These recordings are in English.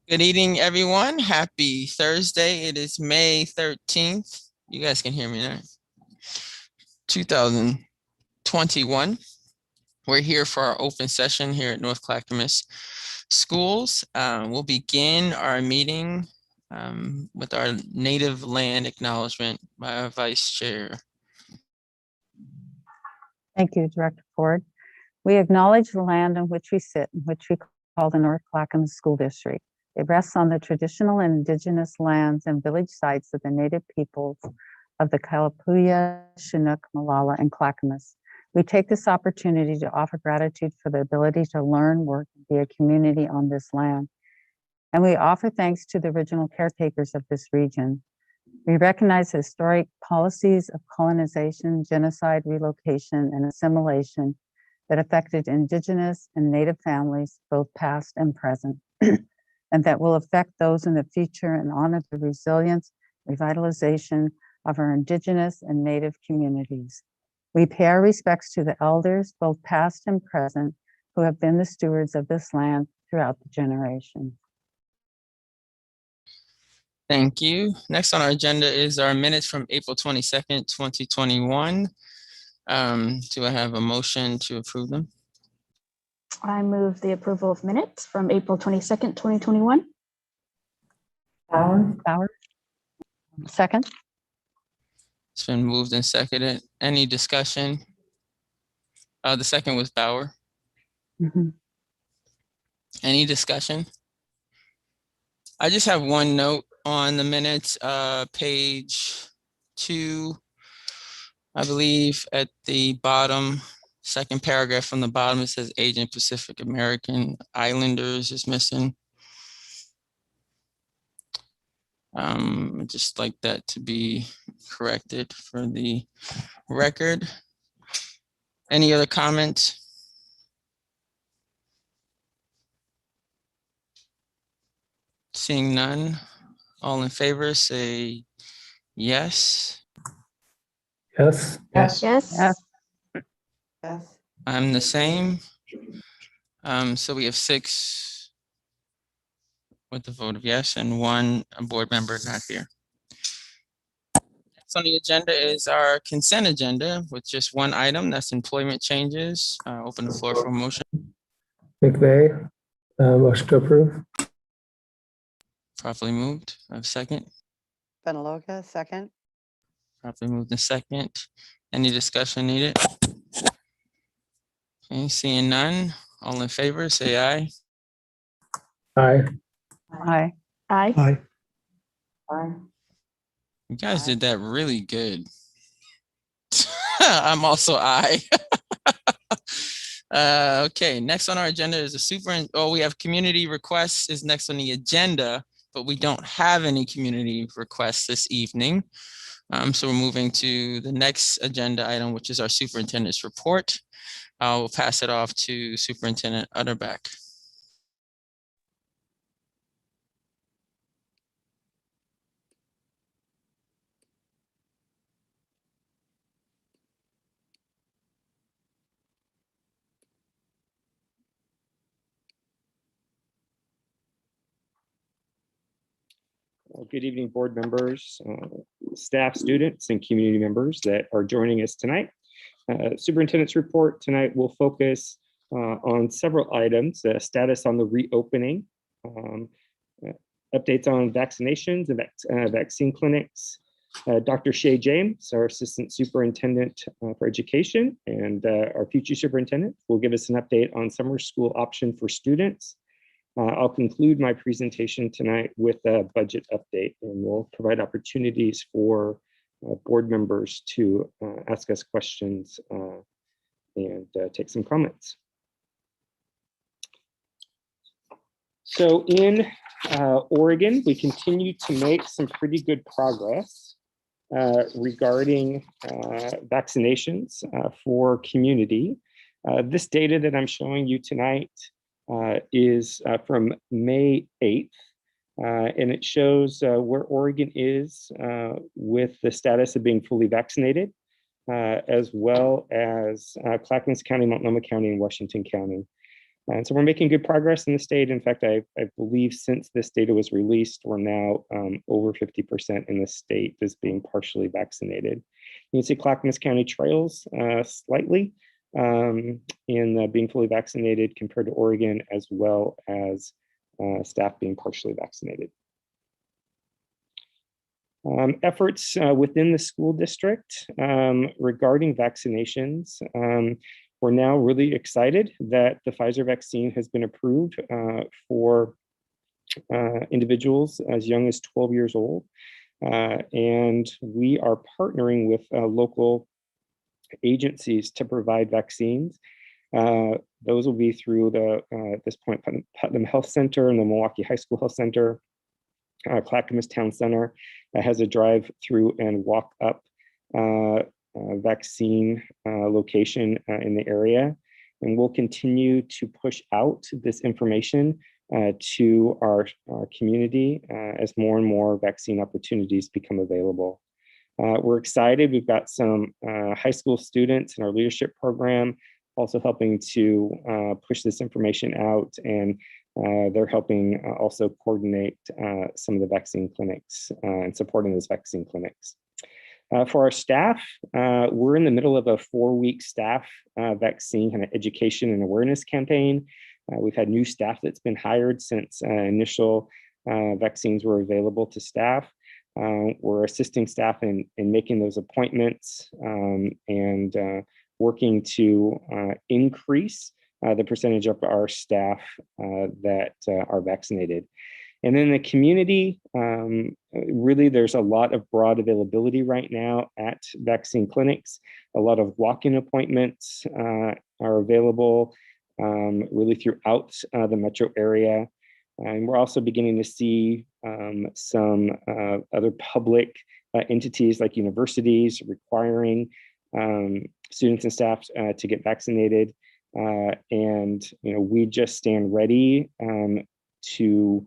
Good evening, everyone. Happy Thursday. It is May 13th. You guys can hear me now. 2021. We're here for our open session here at North Clackamas Schools. We'll begin our meeting with our native land acknowledgement by our Vice Chair. Thank you, Director Ford. We acknowledge the land on which we sit, and which we call the North Clackamas School District. It rests on the traditional and indigenous lands and village sites of the native peoples of the Kalapuya, Chinook, Malala, and Clackamas. We take this opportunity to offer gratitude for the ability to learn, work, and be a community on this land. And we offer thanks to the original caretakers of this region. We recognize historic policies of colonization, genocide, relocation, and assimilation that affected Indigenous and Native families, both past and present, and that will affect those in the future, and honor the resilience, revitalization of our Indigenous and Native communities. We pay our respects to the elders, both past and present, who have been the stewards of this land throughout the generations. Thank you. Next on our agenda is our minutes from April 22nd, 2021. Do I have a motion to approve them? I move the approval of minutes from April 22nd, 2021. Bauer. Second. It's been moved and seconded. Any discussion? The second was Bauer. Any discussion? I just have one note on the minutes, page 2, I believe at the bottom, second paragraph from the bottom, it says Asian Pacific American Islanders is missing. I'd just like that to be corrected for the record. Any other comments? Seeing none, all in favor say yes. Yes. Yes. Yes. Yes. I'm the same. So we have 6 with the vote of yes and 1 board member not here. Next on the agenda is our consent agenda with just 1 item, that's employment changes. Open the floor for a motion. McVeigh, motion to approve. Properly moved. I have a second. Benaloga, second. Properly moved in second. Any discussion needed? Okay, seeing none. All in favor, say aye. Aye. Aye. Aye. Aye. Aye. You guys did that really good. I'm also aye. Okay, next on our agenda is we have community requests is next on the agenda, but we don't have any community requests this evening. So we're moving to the next agenda item, which is our superintendent's report. I'll pass it off to Superintendent Utterback. Well, good evening, board members, staff, students, and community members that are joining us tonight. Superintendent's report tonight will focus on several items: status on the reopening, updates on vaccinations and vaccine clinics. Dr. Shay James, our Assistant Superintendent for Education and our future superintendent, will give us an update on summer school option for students. I'll conclude my presentation tonight with a budget update, and we'll provide opportunities for board members to ask us questions and take some comments. So in Oregon, we continue to make some pretty good progress regarding vaccinations for community. This data that I'm showing you tonight is from May 8th, and it shows where Oregon is with the status of being fully vaccinated, as well as Clackamas County, Multnomah County, and Washington County. And so we're making good progress in the state. In fact, I believe since this data was released, we're now over 50% in the state as being partially vaccinated. You can see Clackamas County trails slightly in being fully vaccinated compared to Oregon, as well as staff being partially vaccinated. Efforts within the school district regarding vaccinations. We're now really excited that the Pfizer vaccine has been approved for individuals as young as 12 years old. And we are partnering with local agencies to provide vaccines. Those will be through the, at this point, Putnam Health Center and the Milwaukee High School Health Center. Clackamas Town Center has a drive-through and walk-up vaccine location in the area. And we'll continue to push out this information to our community as more and more vaccine opportunities become available. We're excited. We've got some high school students in our leadership program also helping to push this information out, and they're helping also coordinate some of the vaccine clinics and supporting those vaccine clinics. For our staff, we're in the middle of a 4-week staff vaccine kind of education and awareness campaign. We've had new staff that's been hired since initial vaccines were available to staff. We're assisting staff in making those appointments and working to increase the percentage of our staff that are vaccinated. And in the community, really there's a lot of broad availability right now at vaccine clinics. A lot of walk-in appointments are available really throughout the metro area. And we're also beginning to see some other public entities like universities requiring students and staff to get vaccinated. And we just stand ready to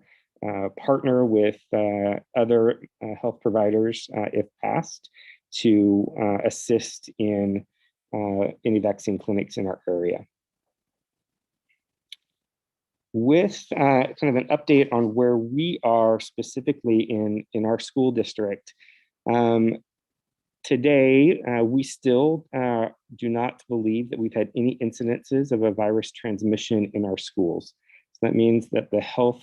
partner with other health providers if asked to assist in any vaccine clinics in our area. With kind of an update on where we are specifically in our school district, today, we still do not believe that we've had any incidences of a virus transmission in our schools. So that means that the health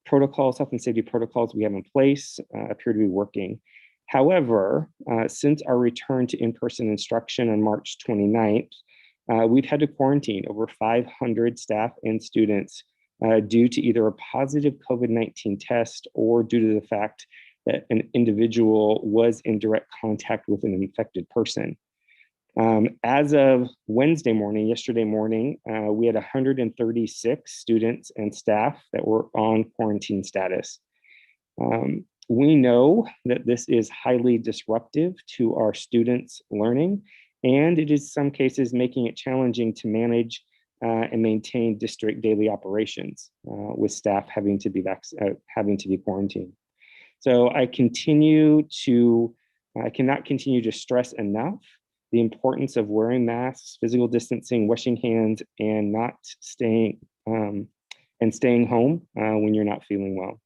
protocols, health and safety protocols we have in place appear to be working. However, since our return to in-person instruction on March 29th, we've had to quarantine over 500 staff and students due to either a positive COVID-19 test or due to the fact that an individual was in direct contact with an infected person. As of Wednesday morning, yesterday morning, we had 136 students and staff that were on quarantine status. We know that this is highly disruptive to our students' learning, and it is in some cases making it challenging to manage and maintain district daily operations with staff having to be quarantined. So I cannot continue to stress enough the importance of wearing masks, physical distancing, washing hands, and staying home when you're not feeling well.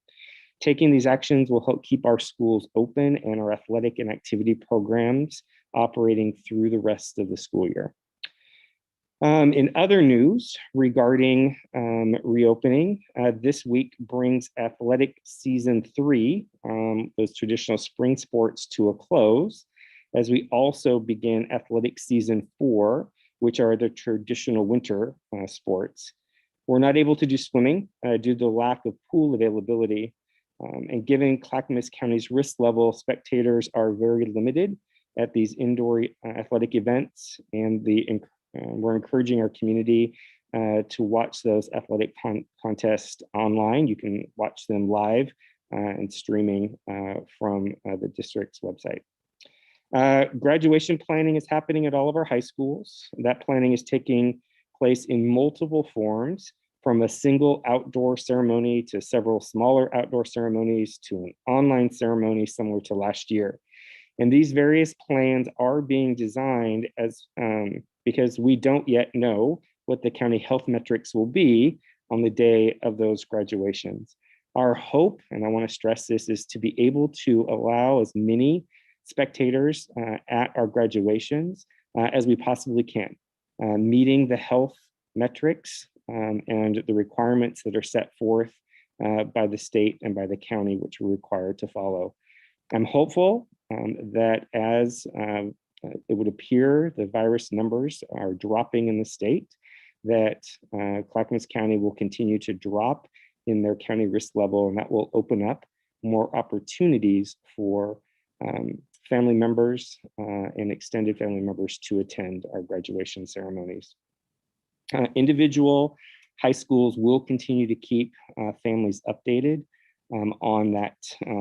Taking these actions will help keep our schools open and our athletic and activity programs operating through the rest of the school year. In other news regarding reopening, this week brings athletic season 3, those traditional spring sports, to a close, as we also begin athletic season 4, which are the traditional winter sports. We're not able to do swimming due to the lack of pool availability. And given Clackamas County's risk level, spectators are very limited at these indoor athletic events, and we're encouraging our community to watch those athletic contests online. You can watch them live and streaming from the district's website. Graduation planning is happening at all of our high schools. That planning is taking place in multiple forms, from a single outdoor ceremony to several smaller outdoor ceremonies to an online ceremony similar to last year. And these various plans are being designed as because we don't yet know what the county health metrics will be on the day of those graduations. Our hope, and I want to stress this, is to be able to allow as many spectators at our graduations as we possibly can, meeting the health metrics and the requirements that are set forth by the state and by the county, which we're required to follow. I'm hopeful that as it would appear the virus numbers are dropping in the state, that Clackamas County will continue to drop in their county risk level, and that will open up more opportunities for family members and extended family members to attend our graduation ceremonies. Individual high schools will continue to keep families updated on that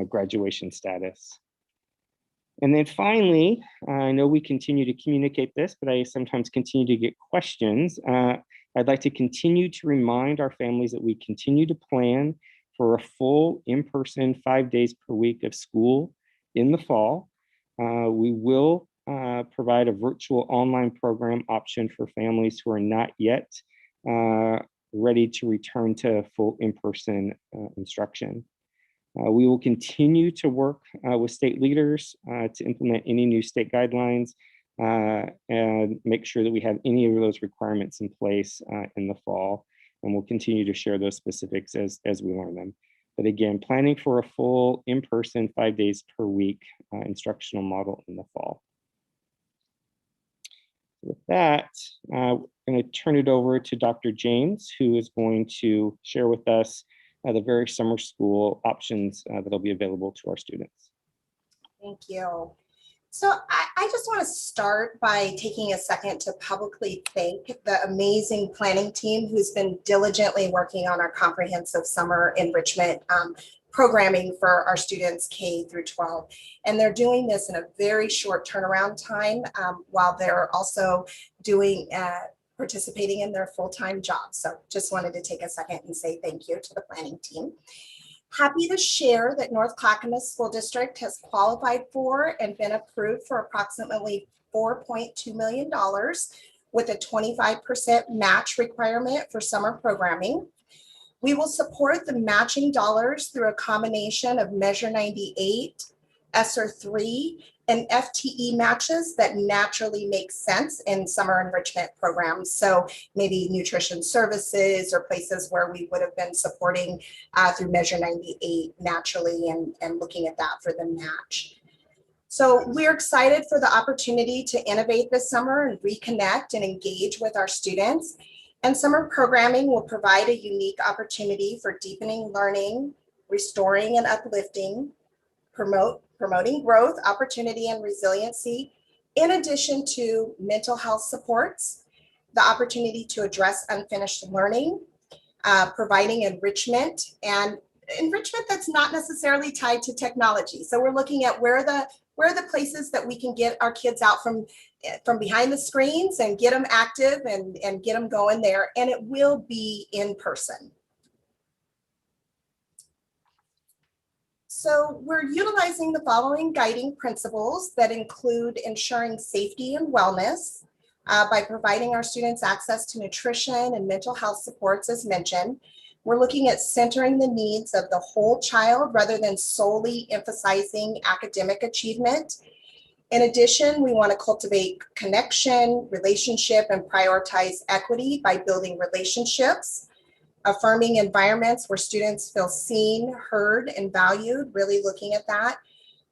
graduation status. And then finally, I know we continue to communicate this, but I sometimes continue to get questions. I'd like to continue to remind our families that we continue to plan for a full in-person 5 days per week of school in the fall. We will provide a virtual online program option for families who are not yet ready to return to full in-person instruction. We will continue to work with state leaders to implement any new state guidelines and make sure that we have any of those requirements in place in the fall. And we'll continue to share those specifics as we learn them. But again, planning for a full in-person 5 days per week instructional model in the fall. With that, I'm going to turn it over to Dr. James, who is going to share with us the various summer school options that will be available to our students. Thank you. So I just want to start by taking a second to publicly thank the amazing planning team who's been diligently working on our comprehensive summer enrichment programming for our students K through 12. And they're doing this in a very short turnaround time while they're also doing participating in their full-time jobs. So just wanted to take a second and say thank you to the planning team. Happy to share that North Clackamas School District has qualified for and been approved for approximately $4.2 million with a 25% match requirement for summer programming. We will support the matching dollars through a combination of Measure 98, ESSER 3, and FTE matches that naturally make sense in summer enrichment programs. So maybe nutrition services or places where we would have been supporting through Measure 98 naturally and looking at that for the match. So we're excited for the opportunity to innovate this summer and reconnect and engage with our students. And summer programming will provide a unique opportunity for deepening learning, restoring and uplifting, promoting growth, opportunity, and resiliency, in addition to mental health supports, the opportunity to address unfinished learning, providing enrichment, and enrichment that's not necessarily tied to technology. So we're looking at where are the places that we can get our kids out from behind the screens and get them active and get them going there, and it will be in person. So we're utilizing the following guiding principles that include ensuring safety and wellness by providing our students access to nutrition and mental health supports as mentioned. We're looking at centering the needs of the whole child rather than solely emphasizing academic achievement. In addition, we want to cultivate connection, relationship, and prioritize equity by building relationships, affirming environments where students feel seen, heard, and valued, really looking at that,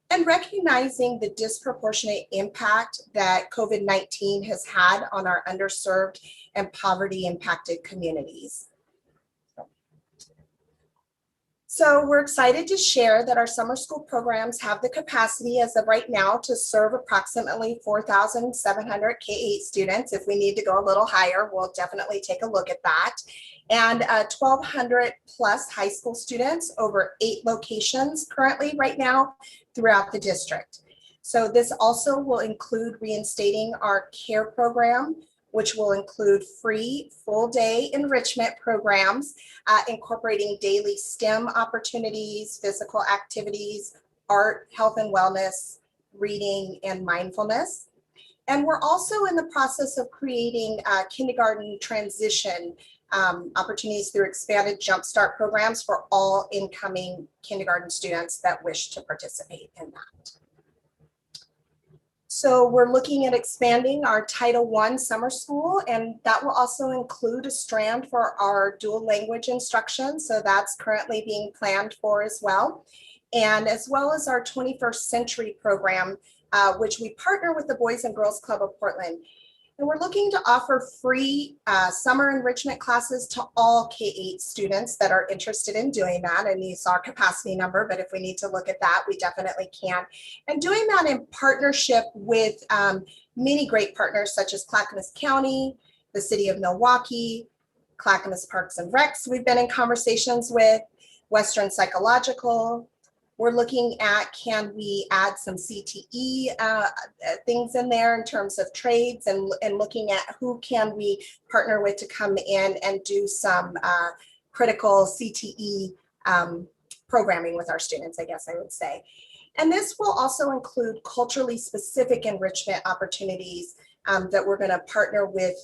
and recognizing the disproportionate impact that COVID-19 has had on our underserved and poverty-impacted communities. So we're excited to share that our summer school programs have the capacity as of right now to serve approximately 4,700 K-8 students. If we need to go a little higher, we'll definitely take a look at that. And 1,200 plus high school students over 8 locations currently right now throughout the district. So this also will include reinstating our CARE program, which will include free full-day enrichment programs, incorporating daily STEM opportunities, physical activities, art, health and wellness, reading, and mindfulness. And we're also in the process of creating kindergarten transition opportunities through expanded Jumpstart programs for all incoming kindergarten students that wish to participate in that. So we're looking at expanding our Title I summer school, and that will also include a strand for our dual language instruction. So that's currently being planned for as well. And as well as our 21st Century program, which we partner with the Boys and Girls Club of Portland. And we're looking to offer free summer enrichment classes to all K-8 students that are interested in doing that. And you saw our capacity number, but if we need to look at that, we definitely can. And doing that in partnership with many great partners such as Clackamas County, the City of Milwaukee, Clackamas Parks and Recs we've been in conversations with, Western Psychological. We're looking at, can we add some CTE things in there in terms of trades, and looking at who can we partner with to come in and do some critical CTE programming with our students, I guess I would say. And this will also include culturally specific enrichment opportunities that we're going to partner with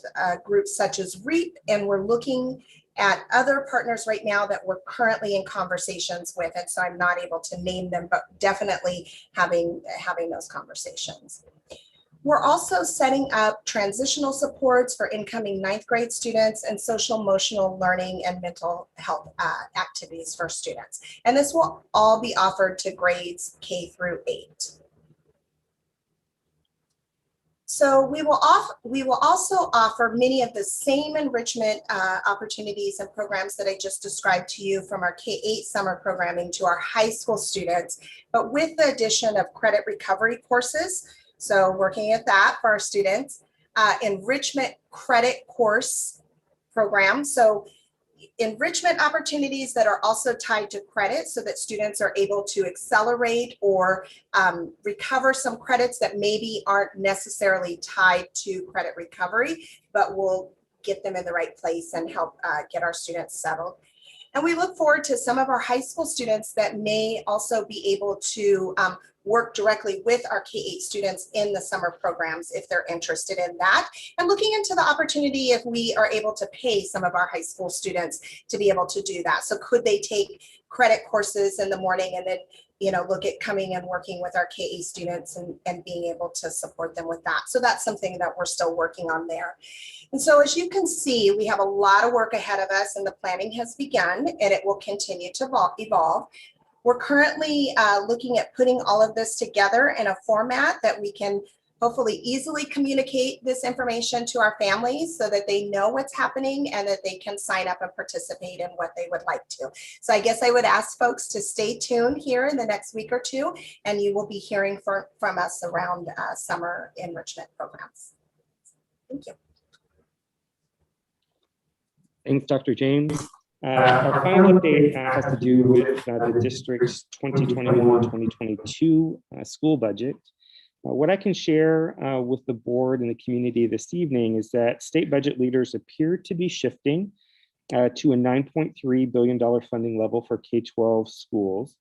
groups such as REAP, and we're looking at other partners right now that we're currently in conversations with, and so I'm not able to name them, but definitely having those conversations. We're also setting up transitional supports for incoming 9th grade students and social emotional learning and mental health activities for students. And this will all be offered to grades K through 8. So we will also offer many of the same enrichment opportunities and programs that I just described to you from our K-8 summer programming to our high school students, but with the addition of credit recovery courses. So working at that for our students, enrichment credit course program. So enrichment opportunities that are also tied to credit so that students are able to accelerate or recover some credits that maybe aren't necessarily tied to credit recovery, but will get them in the right place and help get our students settled. And we look forward to some of our high school students that may also be able to work directly with our K-8 students in the summer programs if they're interested in that. And looking into the opportunity if we are able to pay some of our high school students to be able to do that. So could they take credit courses in the morning and then, you know, look at coming and working with our K-8 students and being able to support them with that. So that's something that we're still working on there. And so as you can see, we have a lot of work ahead of us, and the planning has begun, and it will continue to evolve. We're currently looking at putting all of this together in a format that we can hopefully easily communicate this information to our families so that they know what's happening and that they can sign up and participate in what they would like to. So I guess I would ask folks to stay tuned here in the next week or two, and you will be hearing from us around summer enrichment programs. Thank you. Thanks, Dr. James. Our final update has to do with the district's 2021-2022 school budget. What I can share with the board and the community this evening is that state budget leaders appear to be shifting to a $9.3 billion funding level for K-12 schools,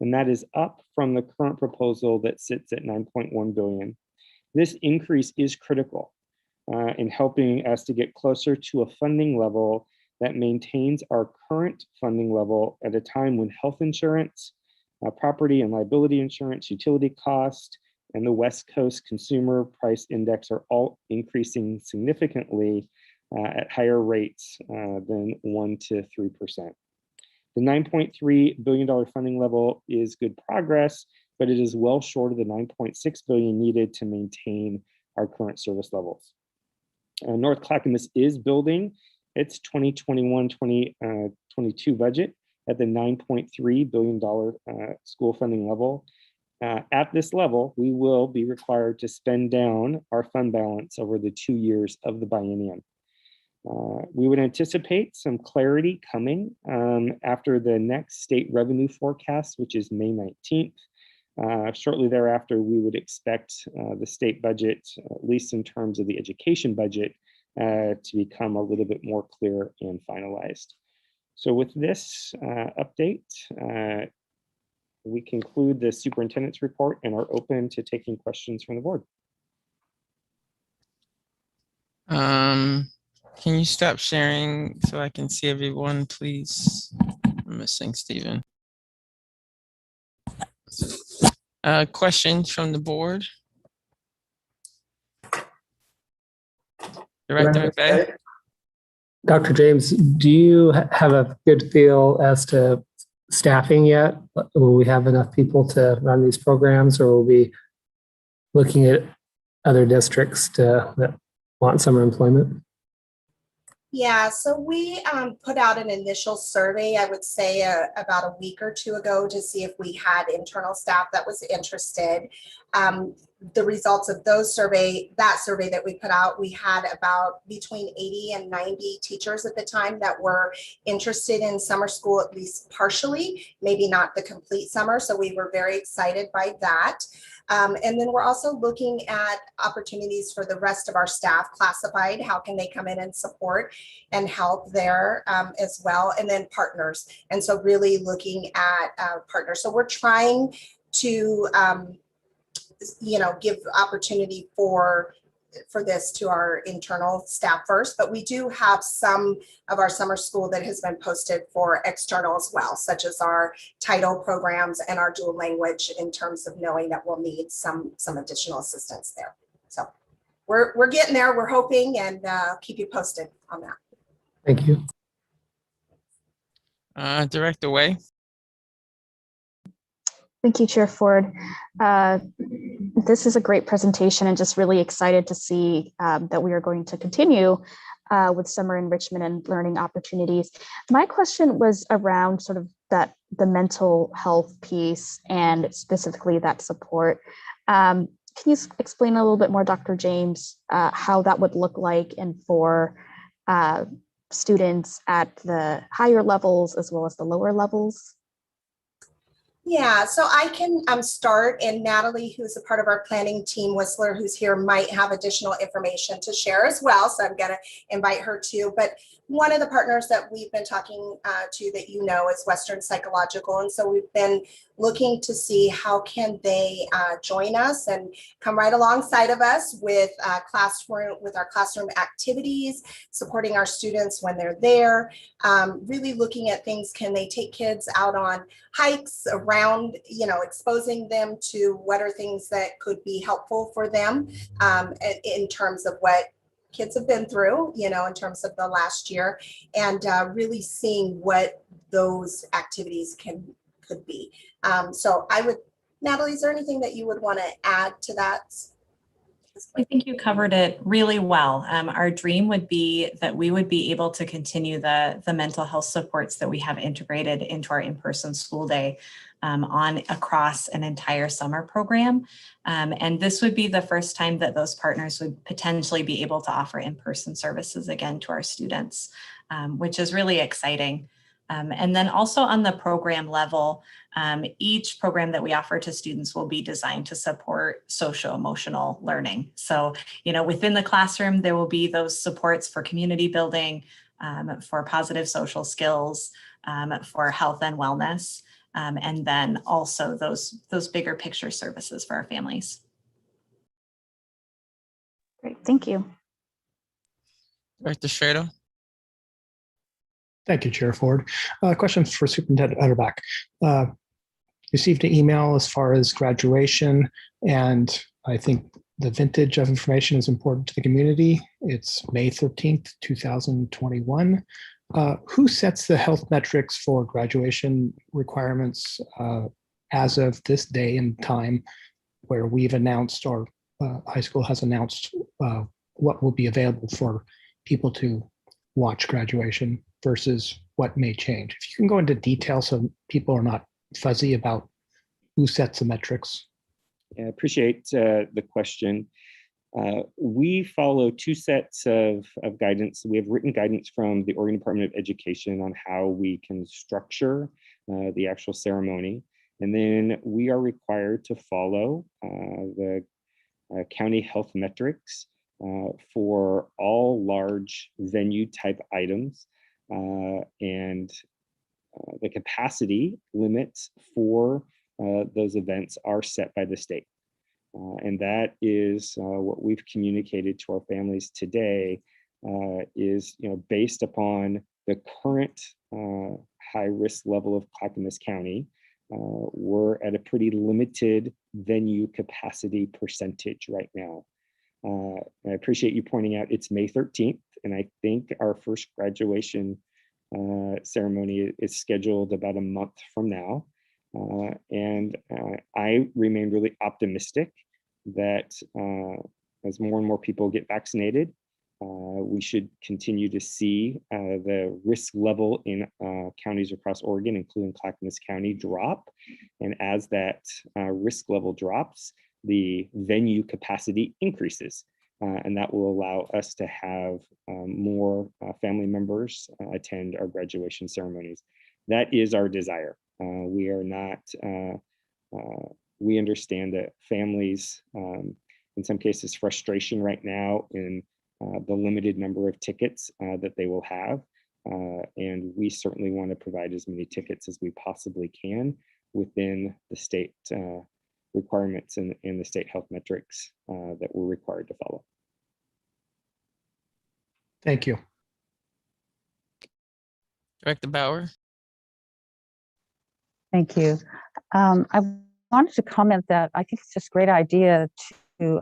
and that is up from the current proposal that sits at $9.1 billion. This increase is critical in helping us to get closer to a funding level that maintains our current funding level at a time when health insurance, property and liability insurance, utility cost, and the West Coast Consumer Price Index are all increasing significantly at higher rates than 1 to 3%. The $9.3 billion funding level is good progress, but it is well short of the $9.6 billion needed to maintain our current service levels. North Clackamas is building its 2021-2022 budget at the $9.3 billion school funding level. At this level, we will be required to spend down our fund balance over the 2 years of the biennium. We would anticipate some clarity coming after the next state revenue forecast, which is May 19th. Shortly thereafter, we would expect the state budget, at least in terms of the education budget, to become a little bit more clear and finalized. So with this update, we conclude the superintendent's report and are open to taking questions from the board. Can you stop sharing so I can see everyone, please? I'm missing Stephen. Questions from the board? Director McVeigh? Dr. James, do you have a good feel as to staffing yet? Will we have enough people to run these programs, or will we be looking at other districts that want summer employment? Yeah, so we put out an initial survey, I would say about a week or two ago, to see if we had internal staff that was interested. The results of that survey that we put out, we had about between 80 and 90 teachers at the time that were interested in summer school, at least partially, maybe not the complete summer. So we were very excited by that. And then we're also looking at opportunities for the rest of our staff classified. How can they come in and support and help there as well? And then partners. And so really looking at partners. So we're trying to, give opportunity for this to our internal staff first, but we do have some of our summer school that has been posted for external as well, such as our title programs and our dual language, in terms of knowing that we'll need some additional assistance there. So we're getting there, we're hoping, and keep you posted on that. Thank you. Director Way? Thank you, Chair Ford. This is a great presentation, and just really excited to see that we are going to continue with summer enrichment and learning opportunities. My question was around sort of the mental health piece, and specifically that support. Can you explain a little bit more, Dr. James, how that would look like, and for students at the higher levels as well as the lower levels? Yeah, so I can start, and Natalie, who's a part of our planning team, Whistler, who's here, might have additional information to share as well. So I'm going to invite her too. But one of the partners that we've been talking to that is Western Psychological. And so we've been looking to see how can they join us and come right alongside of us with our classroom activities, supporting our students when they're there, really looking at things. Can they take kids out on hikes around, exposing them to what are things that could be helpful for them in terms of what kids have been through, in terms of the last year, and really seeing what those activities could be. So Natalie, is there anything that you would want to add to that? I think you covered it really well. Our dream would be that we would be able to continue the mental health supports that we have integrated into our in-person school day across an entire summer program. And this would be the first time that those partners would potentially be able to offer in-person services again to our students, which is really exciting. And then also on the program level, each program that we offer to students will be designed to support social-emotional learning. So, within the classroom, there will be those supports for community building, for positive social skills, for health and wellness, and then also those bigger picture services for our families. Great, thank you. Director Schrader? Thank you, Chair Ford. Question for Superintendent Utterback. Received an email as far as graduation, and I think the vintage of information is important to the community. It's May 13th, 2021. Who sets the health metrics for graduation requirements as of this day and time, where we've announced, or high school has announced what will be available for people to watch graduation versus what may change? If you can go into detail so people are not fuzzy about who sets the metrics. I appreciate the question. We follow two sets of guidance. We have written guidance from the Oregon Department of Education on how we can structure the actual ceremony. And then we are required to follow the county health metrics for all large venue type items, and the capacity limits for those events are set by the state. And that is what we've communicated to our families today is, based upon the current high risk level of Clackamas County, we're at a pretty limited venue capacity percentage right now. I appreciate you pointing out it's May 13th, and I think our first graduation ceremony is scheduled about a month from now. And I remain really optimistic that as more and more people get vaccinated, we should continue to see the risk level in counties across Oregon, including Clackamas County, drop. And as that risk level drops, the venue capacity increases. And that will allow us to have more family members attend our graduation ceremonies. That is our desire. We are not, we understand that families, in some cases, frustration right now in the limited number of tickets that they will have. And we certainly want to provide as many tickets as we possibly can within the state requirements and the state health metrics that we're required to follow. Thank you. Director Bauer. Thank you. I wanted to comment that I think it's just a great idea to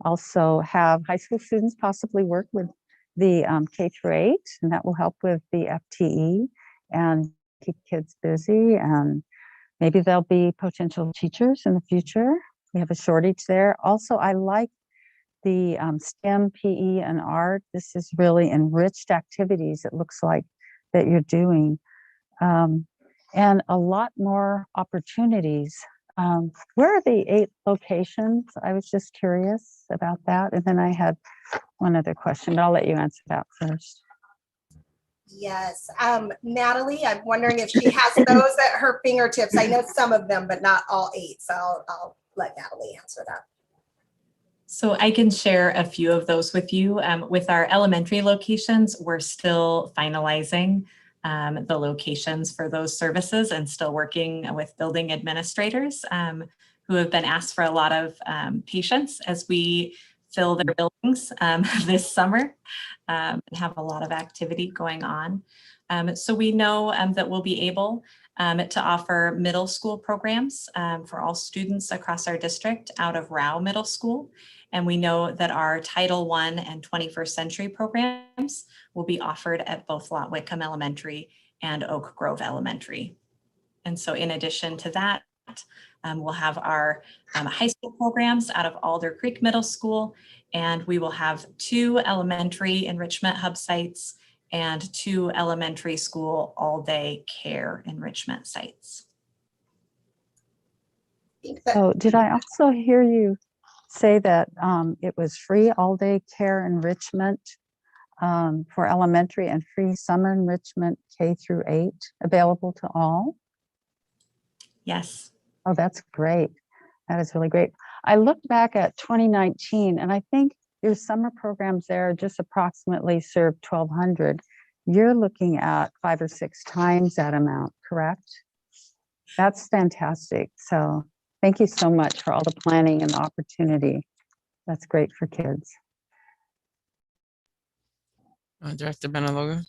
also have high school students possibly work with the K-8, and that will help with the FTE and keep kids busy, and maybe there'll be potential teachers in the future. We have a shortage there. Also, I like the STEM, PE, and art. This is really enriched activities, it looks like, that you're doing. And a lot more opportunities. Where are the 8 locations? I was just curious about that. And then I had one other question, but I'll let you answer that first. Yes, Natalie, I'm wondering if she has those at her fingertips. I know some of them, but not all 8. So I'll let Natalie answer that. So I can share a few of those with you. With our elementary locations, we're still finalizing the locations for those services and still working with building administrators who have been asked for a lot of patience as we fill their buildings this summer and have a lot of activity going on. So we know that we'll be able to offer middle school programs for all students across our district out of Rao Middle School. And we know that our Title I and 21st Century programs will be offered at both Lot Whitcomb Elementary and Oak Grove Elementary. And so in addition to that, we'll have our high school programs out of Alder Creek Middle School, and we will have 2 elementary enrichment hub sites and 2 elementary school all-day care enrichment sites. So did I also hear you say that it was free all-day care enrichment for elementary and free summer enrichment K-8 available to all? Yes. Oh, that's great. That is really great. I looked back at 2019, and I think your summer programs there just approximately served 1,200. You're looking at 5 or 6 times that amount, correct? That's fantastic. So thank you so much for all the planning and the opportunity. That's great for kids. Director Benaloga.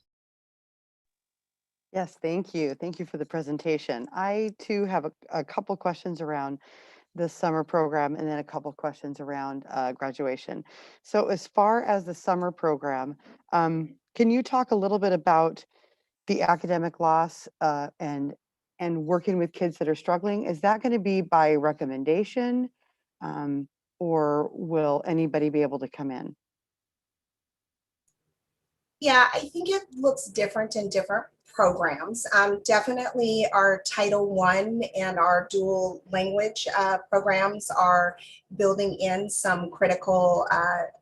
Yes, thank you. Thank you for the presentation. I too have a couple questions around the summer program and then a couple questions around graduation. So as far as the summer program, can you talk a little bit about the academic loss and working with kids that are struggling? Is that going to be by recommendation or will anybody be able to come in? Yeah, I think it looks different in different programs. Definitely our Title I and our dual language programs are building in some critical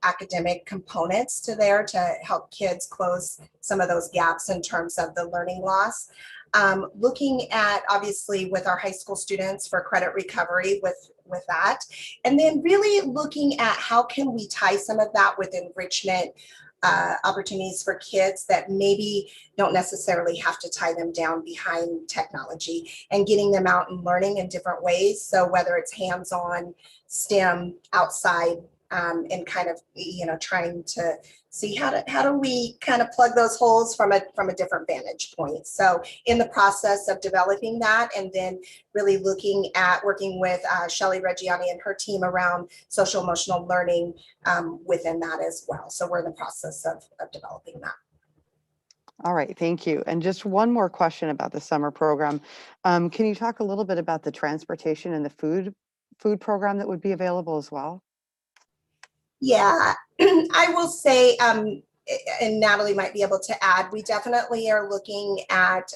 academic components to there to help kids close some of those gaps in terms of the learning loss. Looking at, obviously, with our high school students for credit recovery with that, and then really looking at how can we tie some of that with enrichment opportunities for kids that maybe don't necessarily have to tie them down behind technology, and getting them out and learning in different ways. So whether it's hands-on, STEM, outside, and kind of, you know, trying to see how do we kind of plug those holes from a different vantage point. So in the process of developing that, and then really looking at working with Shelley Reggiani and her team around social emotional learning within that as well. So we're in the process of developing that. All right, thank you. And just one more question about the summer program. Can you talk a little bit about the transportation and the food program that would be available as well? Yeah, I will say, and Natalie might be able to add, we definitely are looking at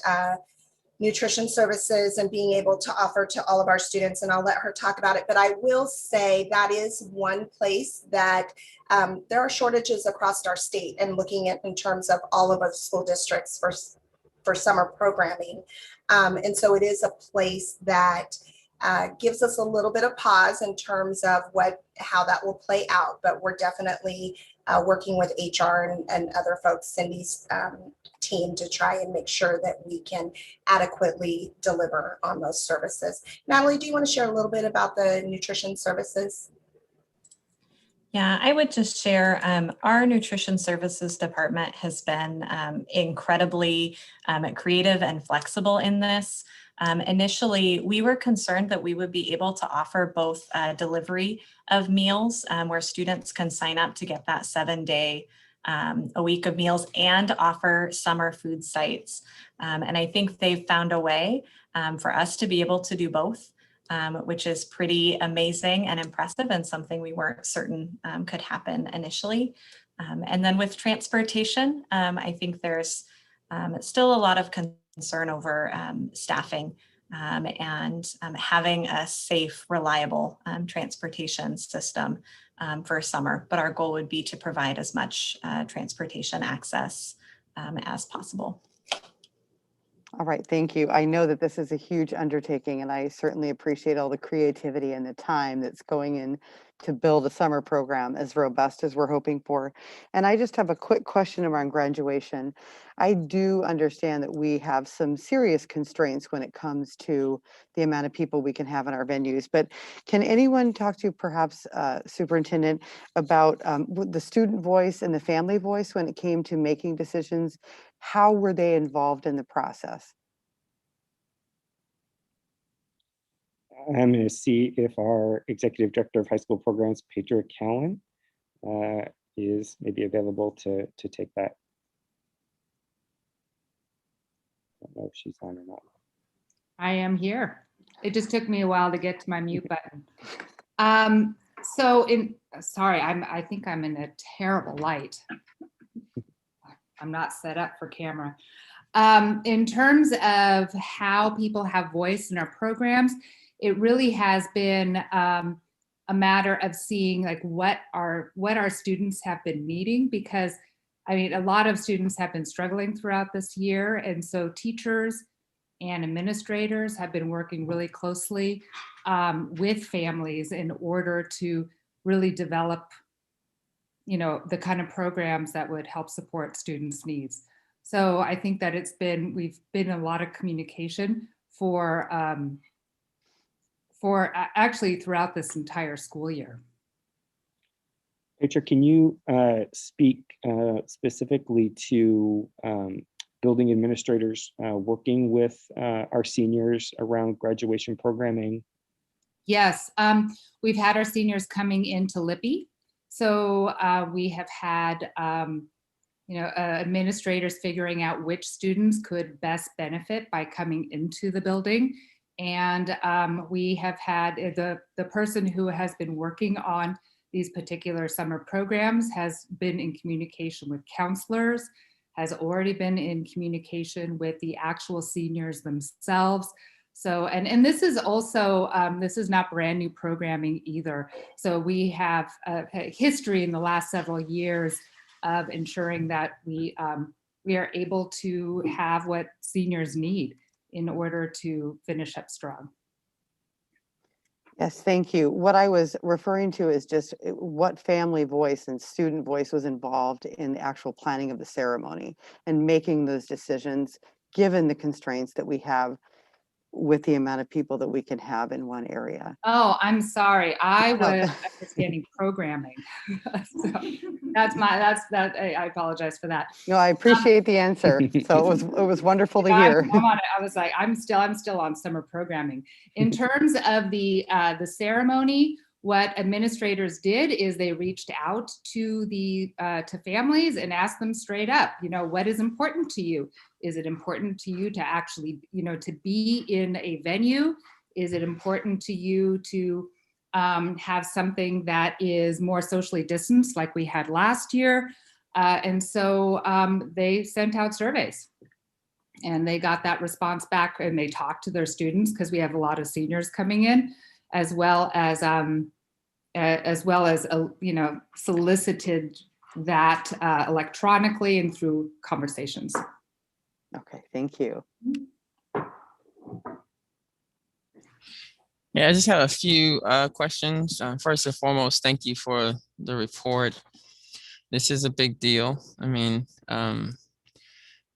nutrition services and being able to offer to all of our students, and I'll let her talk about it. But I will say that is one place that there are shortages across our state, and looking at in terms of all of our school districts for summer programming. And so it is a place that gives us a little bit of pause in terms of how that will play out, but we're definitely working with HR and other folks, Cindy's team, to try and make sure that we can adequately deliver on those services. Natalie, do you want to share a little bit about the nutrition services? Yeah, I would just share our nutrition services department has been incredibly creative and flexible in this. Initially, we were concerned that we would be able to offer both delivery of meals where students can sign up to get that 7-day a week of meals, and offer summer food sites. And I think they've found a way for us to be able to do both. Which is pretty amazing and impressive, and something we weren't certain could happen initially. And then with transportation, I think there's still a lot of concern over staffing and having a safe, reliable transportation system for summer. But our goal would be to provide as much transportation access as possible. All right, thank you. I know that this is a huge undertaking, and I certainly appreciate all the creativity and the time that's going in to build a summer program as robust as we're hoping for. And I just have a quick question around graduation. I do understand that we have some serious constraints when it comes to the amount of people we can have in our venues, but can anyone talk to perhaps Superintendent about the student voice and the family voice when it came to making decisions? How were they involved in the process? I'm going to see if our Executive Director of High School Programs, Pedro Callan, is maybe available to take that. I don't know if she's on or not. I am here. It just took me a while to get to my mute button. Sorry, I think I'm in a terrible light. I'm not set up for camera. In terms of how people have voice in our programs, it really has been a matter of seeing like what our students have been needing, because I mean, a lot of students have been struggling throughout this year. And so teachers and administrators have been working really closely with families in order to really develop, you know, the kind of programs that would help support students' needs. So I think that we've been in a lot of communication for actually throughout this entire school year. Rachel, can you speak specifically to building administrators working with our seniors around graduation programming? Yes, we've had our seniors coming into Lippy. So we have had administrators figuring out which students could best benefit by coming into the building. And we have had the person who has been working on these particular summer programs has been in communication with counselors, has already been in communication with the actual seniors themselves. So, and this is also, this is not brand new programming either. So we have a history in the last several years of ensuring that we are able to have what seniors need in order to finish up strong. Yes, thank you. What I was referring to is just what family voice and student voice was involved in the actual planning of the ceremony and making those decisions, given the constraints that we have with the amount of people that we can have in one area. Oh, I'm sorry. I No. was understanding programming. So I apologize for that. No, I appreciate the answer. So it was wonderful to hear. I'm on it. I was like, I'm still on summer programming. In terms of the ceremony, what administrators did is they reached out to to families and asked them straight up, you know, what is important to you? Is it important to you to actually, you know, to be in a venue? Is it important to you to have something that is more socially distanced like we had last year? And so they sent out surveys and they got that response back, and they talked to their students because we have a lot of seniors coming in, as well as you know, solicited that electronically and through conversations. Okay, thank you. Yeah, I just have a few questions. First and foremost, thank you for the report. This is a big deal. I mean,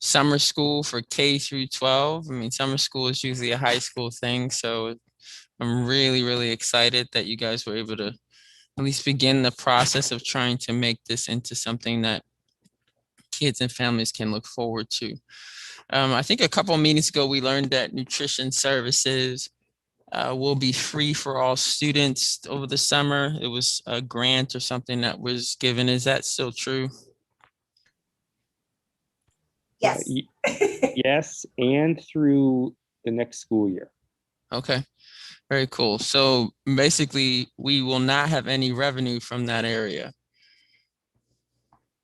summer school for K through 12. I mean, summer school is usually a high school thing. So I'm really, really excited that you guys were able to at least begin the process of trying to make this into something that kids and families can look forward to. I think a couple of meetings ago, we learned that nutrition services will be free for all students over the summer. It was a grant or something that was given. Is that still true? Yes. Yes, and through the next school year. Okay, very cool. So basically, we will not have any revenue from that area.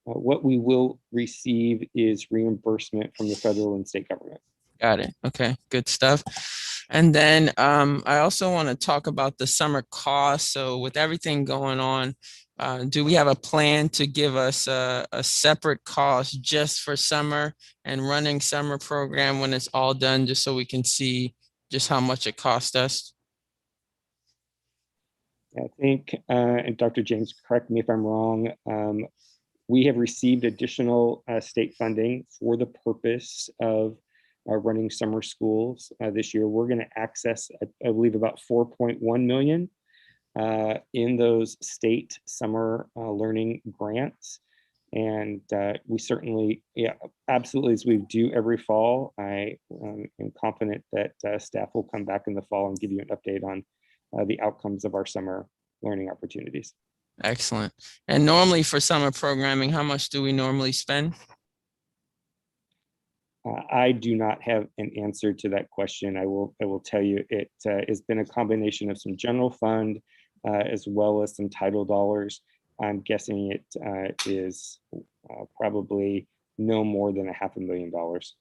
What we will receive is reimbursement from the federal and state government. Got it. Okay, good stuff. And then I also want to talk about the summer costs. So with everything going on, do we have a plan to give us a separate cost just for summer and running summer program when it's all done, just so we can see just how much it cost us? I think, and Dr. James, correct me if I'm wrong, we have received additional state funding for the purpose of running summer schools this year. We're going to access, I believe, about 4.1 million in those state summer learning grants. And we certainly, yeah, absolutely, as we do every fall, I am confident that staff will come back in the fall and give you an update on the outcomes of our summer learning opportunities. Excellent. And normally for summer programming, how much do we normally spend? I do not have an answer to that question. I will tell you it has been a combination of some general fund as well as some title dollars. I'm guessing it is probably no more than $500,000.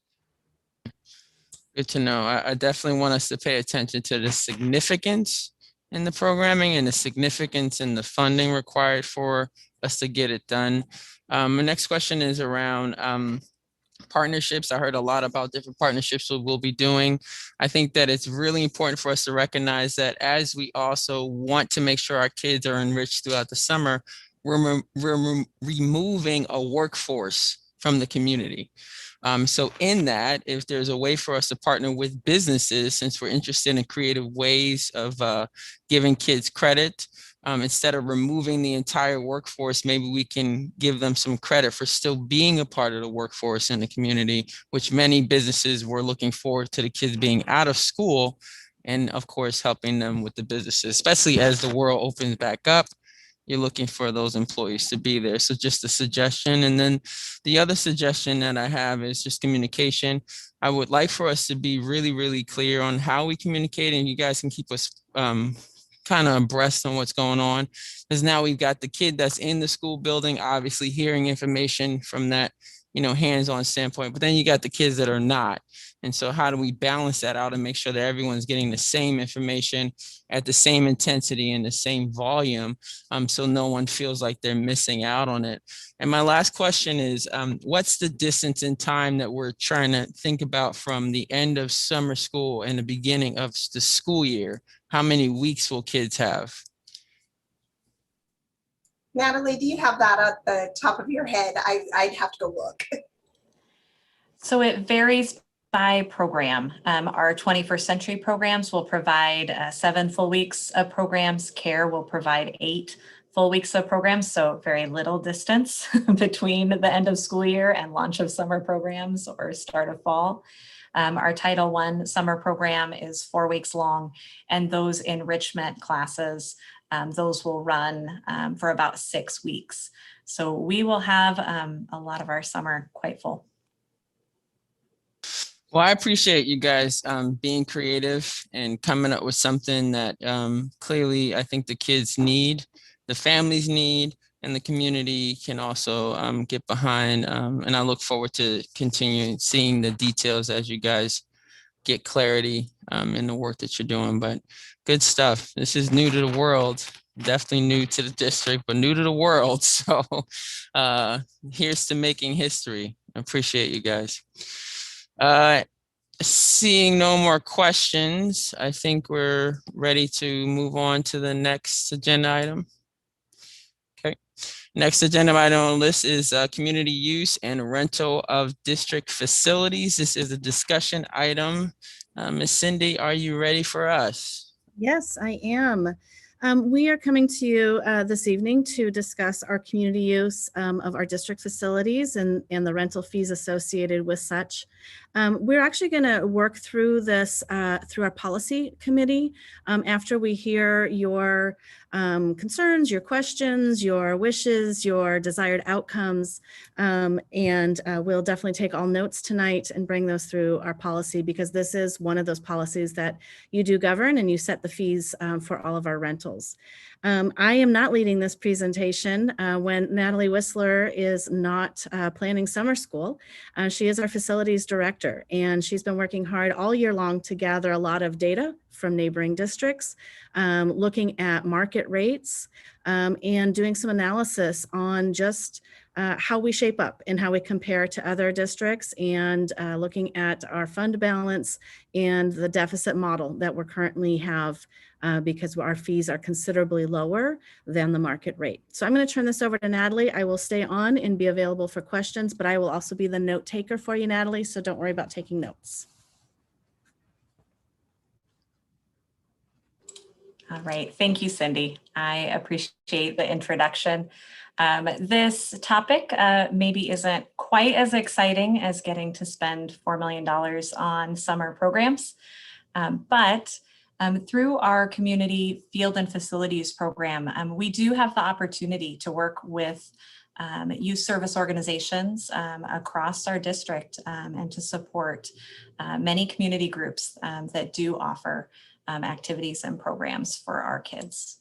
Good to know. I definitely want us to pay attention to the significance in the programming and the significance in the funding required for us to get it done. My next question is around partnerships. I heard a lot about different partnerships we'll be doing. I think that it's really important for us to recognize that as we also want to make sure our kids are enriched throughout the summer, we're removing a workforce from the community. So in that, if there's a way for us to partner with businesses, since we're interested in creative ways of giving kids credit, instead of removing the entire workforce, maybe we can give them some credit for still being a part of the workforce in the community, which many businesses were looking forward to the kids being out of school, and of course, helping them with the businesses, especially as the world opens back up. You're looking for those employees to be there. So just a suggestion. And then the other suggestion that I have is just communication. I would like for us to be really, really clear on how we communicate, and you guys can keep us kind of abreast on what's going on. Because now we've got the kid that's in the school building, obviously hearing information from that hands-on standpoint, but then you got the kids that are not. And so how do we balance that out and make sure that everyone's getting the same information at the same intensity and the same volume, so no one feels like they're missing out on it? And my last question is, what's the distance in time that we're trying to think about from the end of summer school and the beginning of the school year? How many weeks will kids have? Natalie, do you have that at the top of your head? I'd have to go look. So it varies by program. Our 21st century programs will provide 7 full weeks of programs. CARE will provide 8 full weeks of programs, so very little distance between the end of school year and launch of summer programs or start of fall. Our Title I summer program is 4 weeks long, and those enrichment classes, those will run for about 6 weeks. So we will have a lot of our summer quite full. Well, I appreciate you guys being creative and coming up with something that clearly I think the kids need, the families need, and the community can also get behind. And I look forward to continuing seeing the details as you guys get clarity in the work that you're doing. But good stuff. This is new to the world. Definitely new to the district, but new to the world. So here's to making history. I appreciate you guys. Seeing no more questions, I think we're ready to move on to the next agenda item. Okay. Next agenda item on the list is community use and rental of district facilities. This is a discussion item. Ms. Cindy, are you ready for us? Yes, I am. We are coming to you this evening to discuss our community use of our district facilities and the rental fees associated with such. We're actually going to work through this through our policy committee after we hear your concerns, your questions, your wishes, your desired outcomes, and we'll definitely take all notes tonight and bring those through our policy, because this is one of those policies that you do govern and you set the fees for all of our rentals. I am not leading this presentation when Natalie Whistler is not planning summer school. She is our facilities director, and she's been working hard all year long to gather a lot of data from neighboring districts, looking at market rates, and doing some analysis on just how we shape up and how we compare to other districts, and looking at our fund balance and the deficit model that we currently have, because our fees are considerably lower than the market rate. So I'm going to turn this over to Natalie. I will stay on and be available for questions, but I will also be the note taker for you, Natalie, so don't worry about taking notes. All right, thank you, Cindy. I appreciate the introduction. This topic maybe isn't quite as exciting as getting to spend $4 million on summer programs, but through our community field and facilities program, we do have the opportunity to work with youth service organizations across our district and to support many community groups that do offer activities and programs for our kids.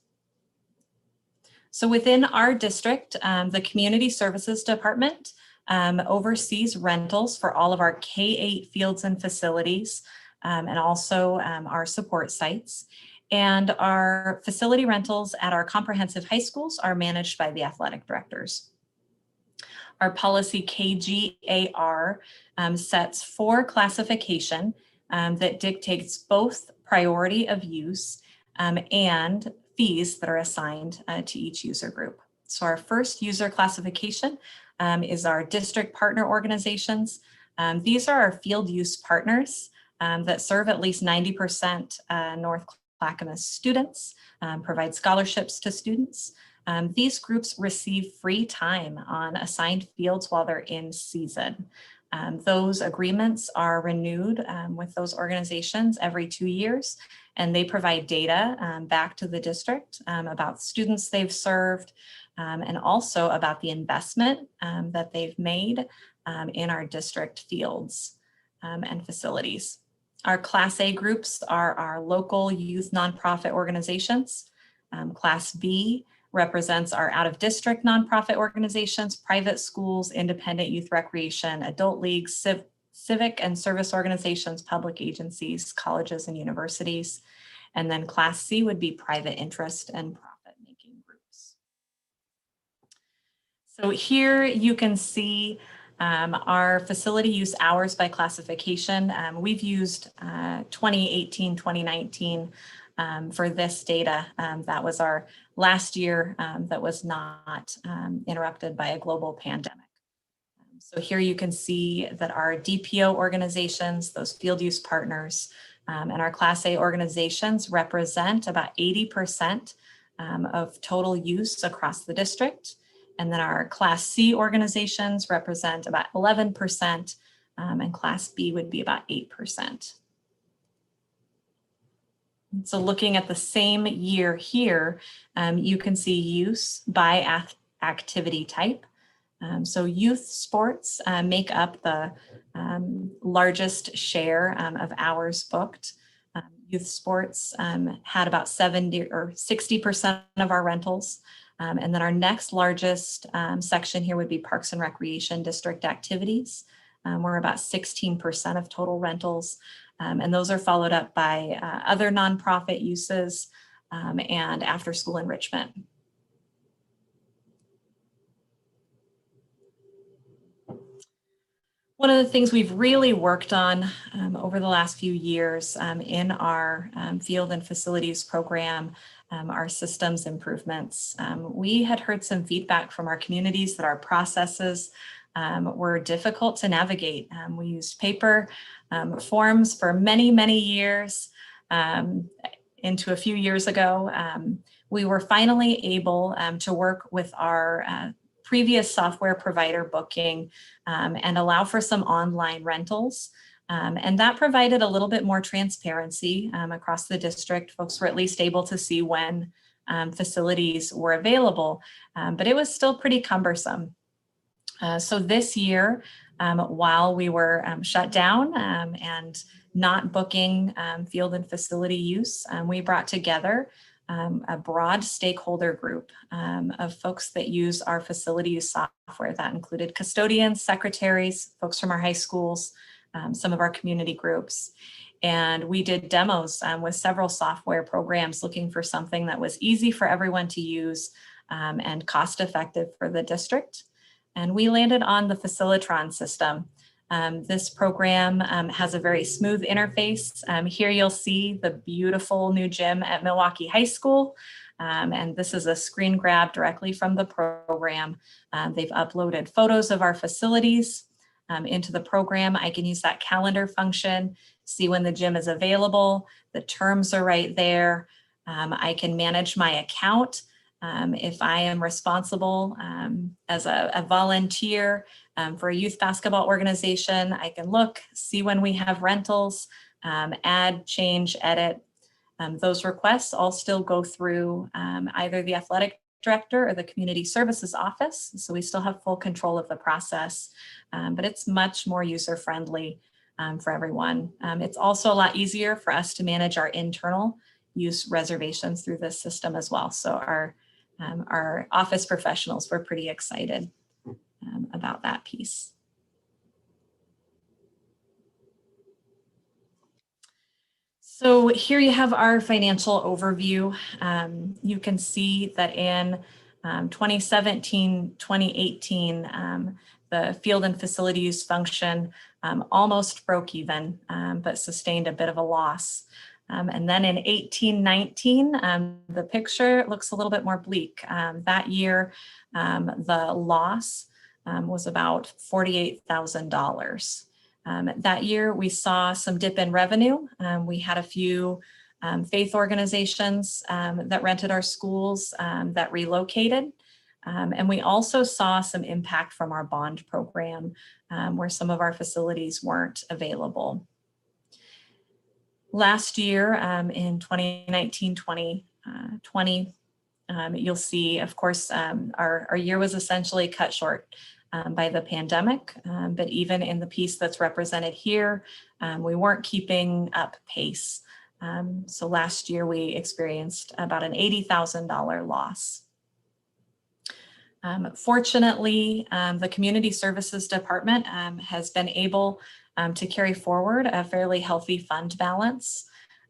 So within our district, the Community Services Department oversees rentals for all of our K-8 fields and facilities, and also our support sites. And our facility rentals at our comprehensive high schools are managed by the athletic directors. Our policy KGAR sets for classification that dictates both priority of use and fees that are assigned to each user group. So our first user classification is our district partner organizations. These are our field use partners that serve at least 90% North Clackamas students, provide scholarships to students. These groups receive free time on assigned fields while they're in season. Those agreements are renewed with those organizations every 2 years, and they provide data back to the district about students they've served, and also about the investment that they've made in our district fields and facilities. Our Class A groups are our local youth nonprofit organizations. Class B represents our out-of-district nonprofit organizations, private schools, independent youth recreation, adult leagues, civic and service organizations, public agencies, colleges and universities. And then Class C would be private interest and profit-making groups. So here you can see our facility use hours by classification. We've used 2018, 2019 for this data. That was our last year that was not interrupted by a global pandemic. So here you can see that our DPO organizations, those field use partners, and our Class A organizations represent about 80% of total use across the district. And then our Class C organizations represent about 11%, and Class B would be about 8%. So looking at the same year here, you can see use by activity type. So youth sports make up the largest share of hours booked. Youth sports had about 70 or 60% of our rentals. And then our next largest section here would be Parks and Recreation District activities. We're about 16% of total rentals. And those are followed up by other nonprofit uses and after school enrichment. One of the things we've really worked on over the last few years in our field and facilities program are systems improvements. We had heard some feedback from our communities that our processes were difficult to navigate. We used paper forms for many, many years. Into a few years ago, we were finally able to work with our previous software provider booking and allow for some online rentals. And that provided a little bit more transparency across the district. Folks were at least able to see when facilities were available, but it was still pretty cumbersome. So this year, while we were shut down and not booking field and facility use, we brought together a broad stakeholder group of folks that use our facility use software. That included custodians, secretaries, folks from our high schools, some of our community groups. And we did demos with several software programs looking for something that was easy for everyone to use and cost effective for the district. And we landed on the Facilitron system. This program has a very smooth interface. Here you'll see the beautiful new gym at Milwaukee High School. And this is a screen grab directly from the program. They've uploaded photos of our facilities into the program. I can use that calendar function, see when the gym is available. The terms are right there. I can manage my account. If I am responsible as a volunteer for a youth basketball organization, I can look, see when we have rentals, add, change, edit. Those requests all still go through either the athletic director or the community services office. So we still have full control of the process, but it's much more user-friendly for everyone. It's also a lot easier for us to manage our internal use reservations through this system as well. So our office professionals were pretty excited about that piece. So here you have our financial overview. You can see that in 2017, 2018, the field and facility use function almost broke even, but sustained a bit of a loss. And then in 1819, the picture looks a little bit more bleak. That year, the loss was about $48,000. That year, we saw some dip in revenue. We had a few faith organizations that rented our schools that relocated. And we also saw some impact from our bond program where some of our facilities weren't available. Last year in 2019, 2020, you'll see, of course, our year was essentially cut short by the pandemic, but even in the piece that's represented here, we weren't keeping up pace. So last year we experienced about an $80,000 loss. Fortunately, the Community Services Department has been able to carry forward a fairly healthy fund balance,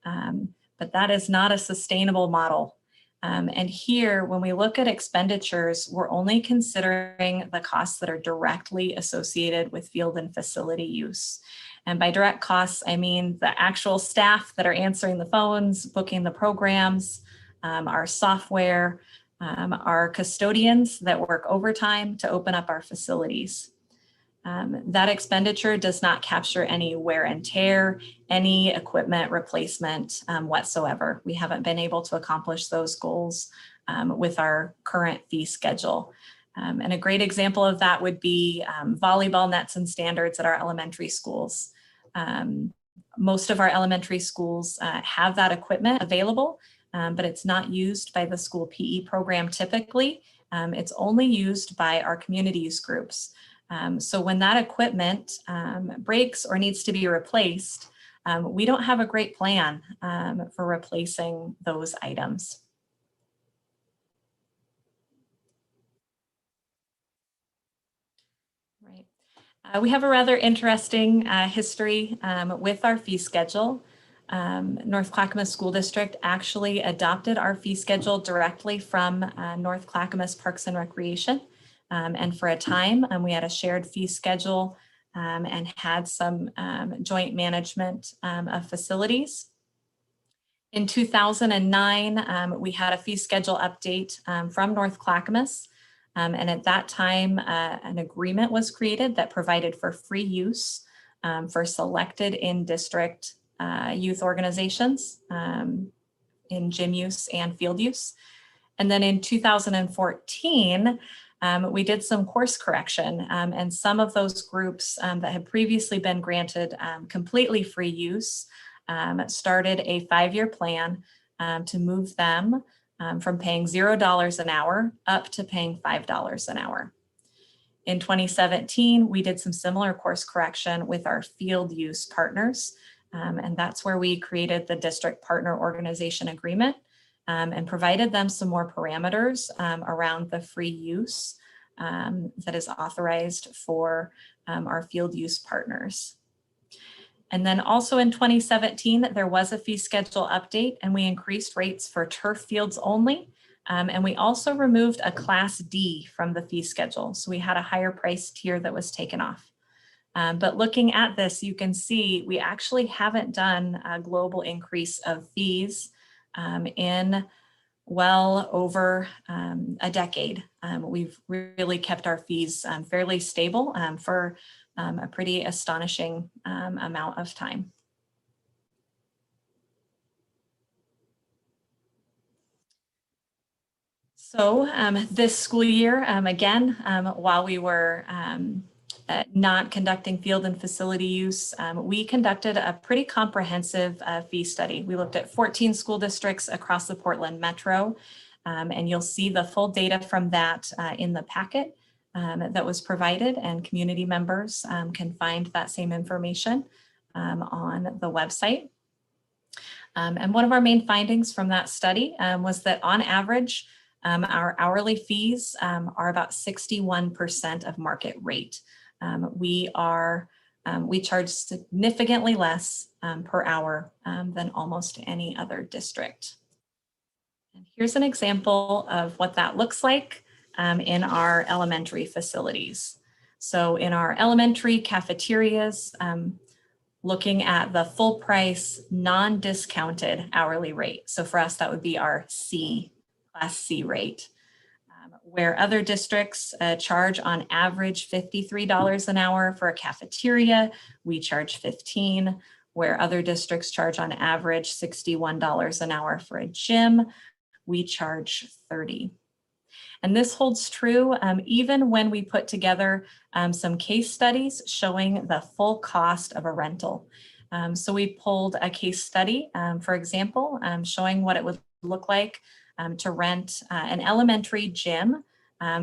but that is not a sustainable model. And here, when we look at expenditures, we're only considering the costs that are directly associated with field and facility use. And by direct costs, I mean the actual staff that are answering the phones, booking the programs, our software, our custodians that work overtime to open up our facilities. That expenditure does not capture any wear and tear, any equipment replacement whatsoever. We haven't been able to accomplish those goals with our current fee schedule. And a great example of that would be volleyball nets and standards at our elementary schools. Most of our elementary schools have that equipment available, but it's not used by the school PE program typically. It's only used by our community use groups. So when that equipment breaks or needs to be replaced, we don't have a great plan for replacing those items. Right. We have a rather interesting history with our fee schedule. North Clackamas School District actually adopted our fee schedule directly from North Clackamas Parks and Recreation. And for a time, we had a shared fee schedule and had some joint management of facilities. In 2009, we had a fee schedule update from North Clackamas. And at that time, an agreement was created that provided for free use for selected in-district youth organizations in gym use and field use. And then in 2014, we did some course correction, and some of those groups that had previously been granted completely free use started a 5-year plan to move them from paying $0 an hour up to paying $5 an hour. In 2017, we did some similar course correction with our field use partners, and that's where we created the district partner organization agreement and provided them some more parameters around the free use that is authorized for our field use partners. And then also in 2017, there was a fee schedule update and we increased rates for turf fields only. And we also removed a Class D from the fee schedule. So we had a higher price tier that was taken off. But looking at this, you can see we actually haven't done a global increase of fees in well over a decade. We've really kept our fees fairly stable for a pretty astonishing amount of time. So this school year, again, while we were not conducting field and facility use, we conducted a pretty comprehensive fee study. We looked at 14 school districts across the Portland Metro, and you'll see the full data from that in the packet that was provided, and community members can find that same information on the website. And one of our main findings from that study was that on average, our hourly fees are about 61% of market rate. We charge significantly less per hour than almost any other district. And here's an example of what that looks like in our elementary facilities. So in our elementary cafeterias, looking at the full price, non-discounted hourly rate. So for us, that would be our Class C rate. Where other districts charge on average $53 an hour for a cafeteria, we charge $15. Where other districts charge on average $61 an hour for a gym, we charge $30. And this holds true even when we put together some case studies showing the full cost of a rental. So we pulled a case study, for example, showing what it would look like to rent an elementary gym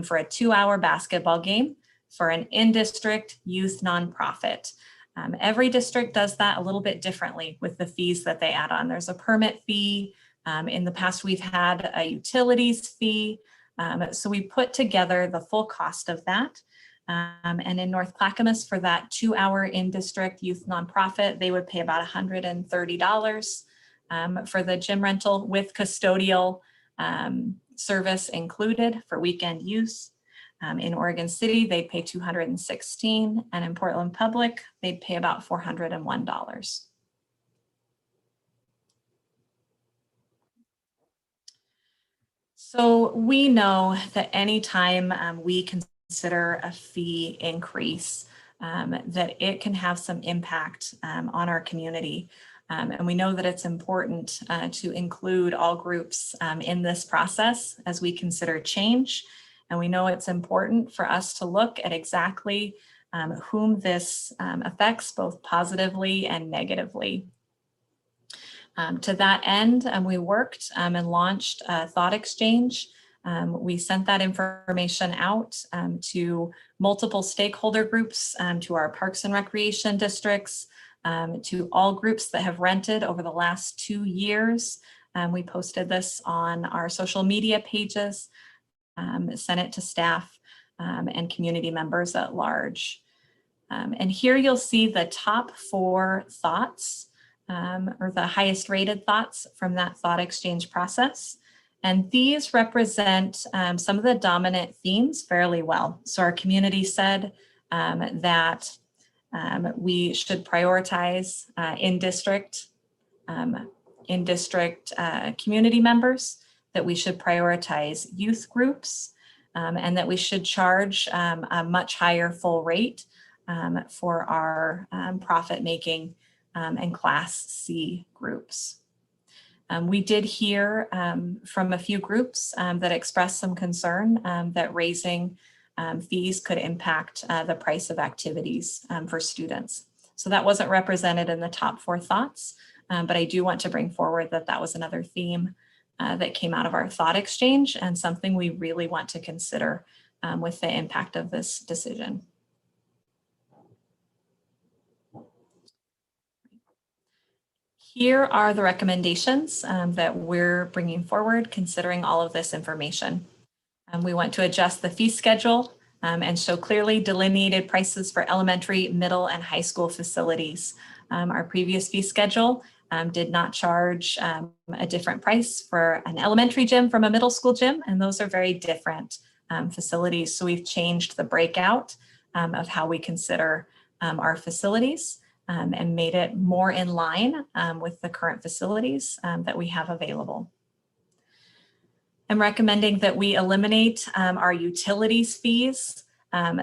for a 2-hour basketball game for an in-district youth nonprofit. Every district does that a little bit differently with the fees that they add on. There's a permit fee. In the past, we've had a utilities fee. So we put together the full cost of that. And in North Clackamas, for that 2-hour in-district youth nonprofit, they would pay about $130 for the gym rental with custodial service included for weekend use. In Oregon City, they'd pay $216, and in Portland Public, they'd pay about $401. So we know that anytime we consider a fee increase, that it can have some impact on our community. And we know that it's important to include all groups in this process as we consider change. And we know it's important for us to look at exactly whom this affects, both positively and negatively. To that end, we worked and launched a thought exchange. We sent that information out to multiple stakeholder groups, to our parks and recreation districts, to all groups that have rented over the last 2 years. We posted this on our social media pages, sent it to staff and community members at large. And here you'll see the top 4 thoughts, or the highest rated thoughts from that thought exchange process. And these represent some of the dominant themes fairly well. So our community said that we should prioritize in-district community members, that we should prioritize youth groups, and that we should charge a much higher full rate for our profit-making and Class C groups. We did hear from a few groups that expressed some concern that raising fees could impact the price of activities for students. So that wasn't represented in the top 4 thoughts, but I do want to bring forward that that was another theme that came out of our thought exchange and something we really want to consider with the impact of this decision. Here are the recommendations that we're bringing forward considering all of this information. We want to adjust the fee schedule and show clearly delineated prices for elementary, middle, and high school facilities. Our previous fee schedule did not charge a different price for an elementary gym from a middle school gym, and those are very different facilities. So we've changed the breakout of how we consider our facilities and made it more in line with the current facilities that we have available. I'm recommending that we eliminate our utilities fees.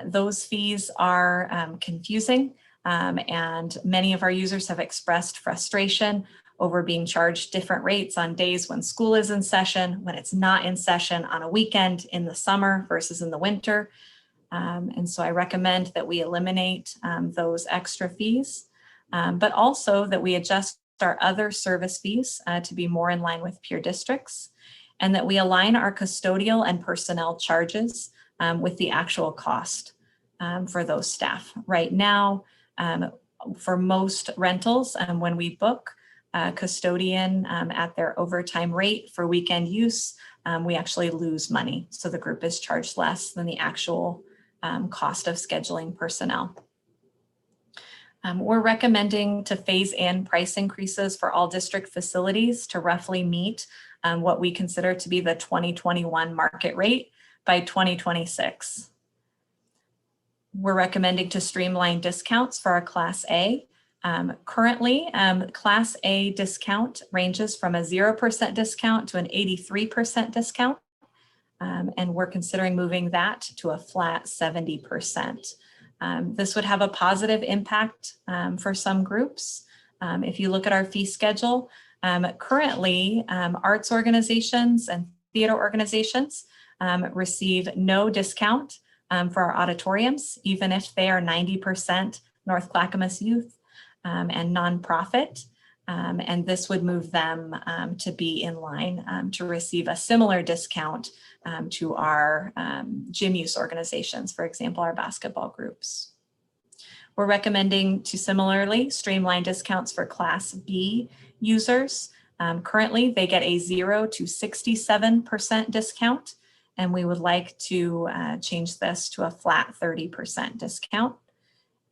Those fees are confusing, and many of our users have expressed frustration over being charged different rates on days when school is in session, when it's not in session on a weekend in the summer versus in the winter. And so I recommend that we eliminate those extra fees, but also that we adjust our other service fees to be more in line with peer districts, and that we align our custodial and personnel charges with the actual cost for those staff. Right now, for most rentals, when we book a custodian at their overtime rate for weekend use, we actually lose money. So the group is charged less than the actual cost of scheduling personnel. We're recommending to phase in price increases for all district facilities to roughly meet what we consider to be the 2021 market rate by 2026. We're recommending to streamline discounts for our Class A. Currently, Class A discount ranges from a 0% discount to an 83% discount. And we're considering moving that to a flat 70%. This would have a positive impact for some groups. If you look at our fee schedule, currently arts organizations and theater organizations receive no discount for our auditoriums, even if they are 90% North Clackamas youth and nonprofit. And this would move them to be in line to receive a similar discount to our gym use organizations, for example, our basketball groups. We're recommending to similarly streamline discounts for Class B users. Currently, they get a 0 to 67% discount, and we would like to change this to a flat 30% discount.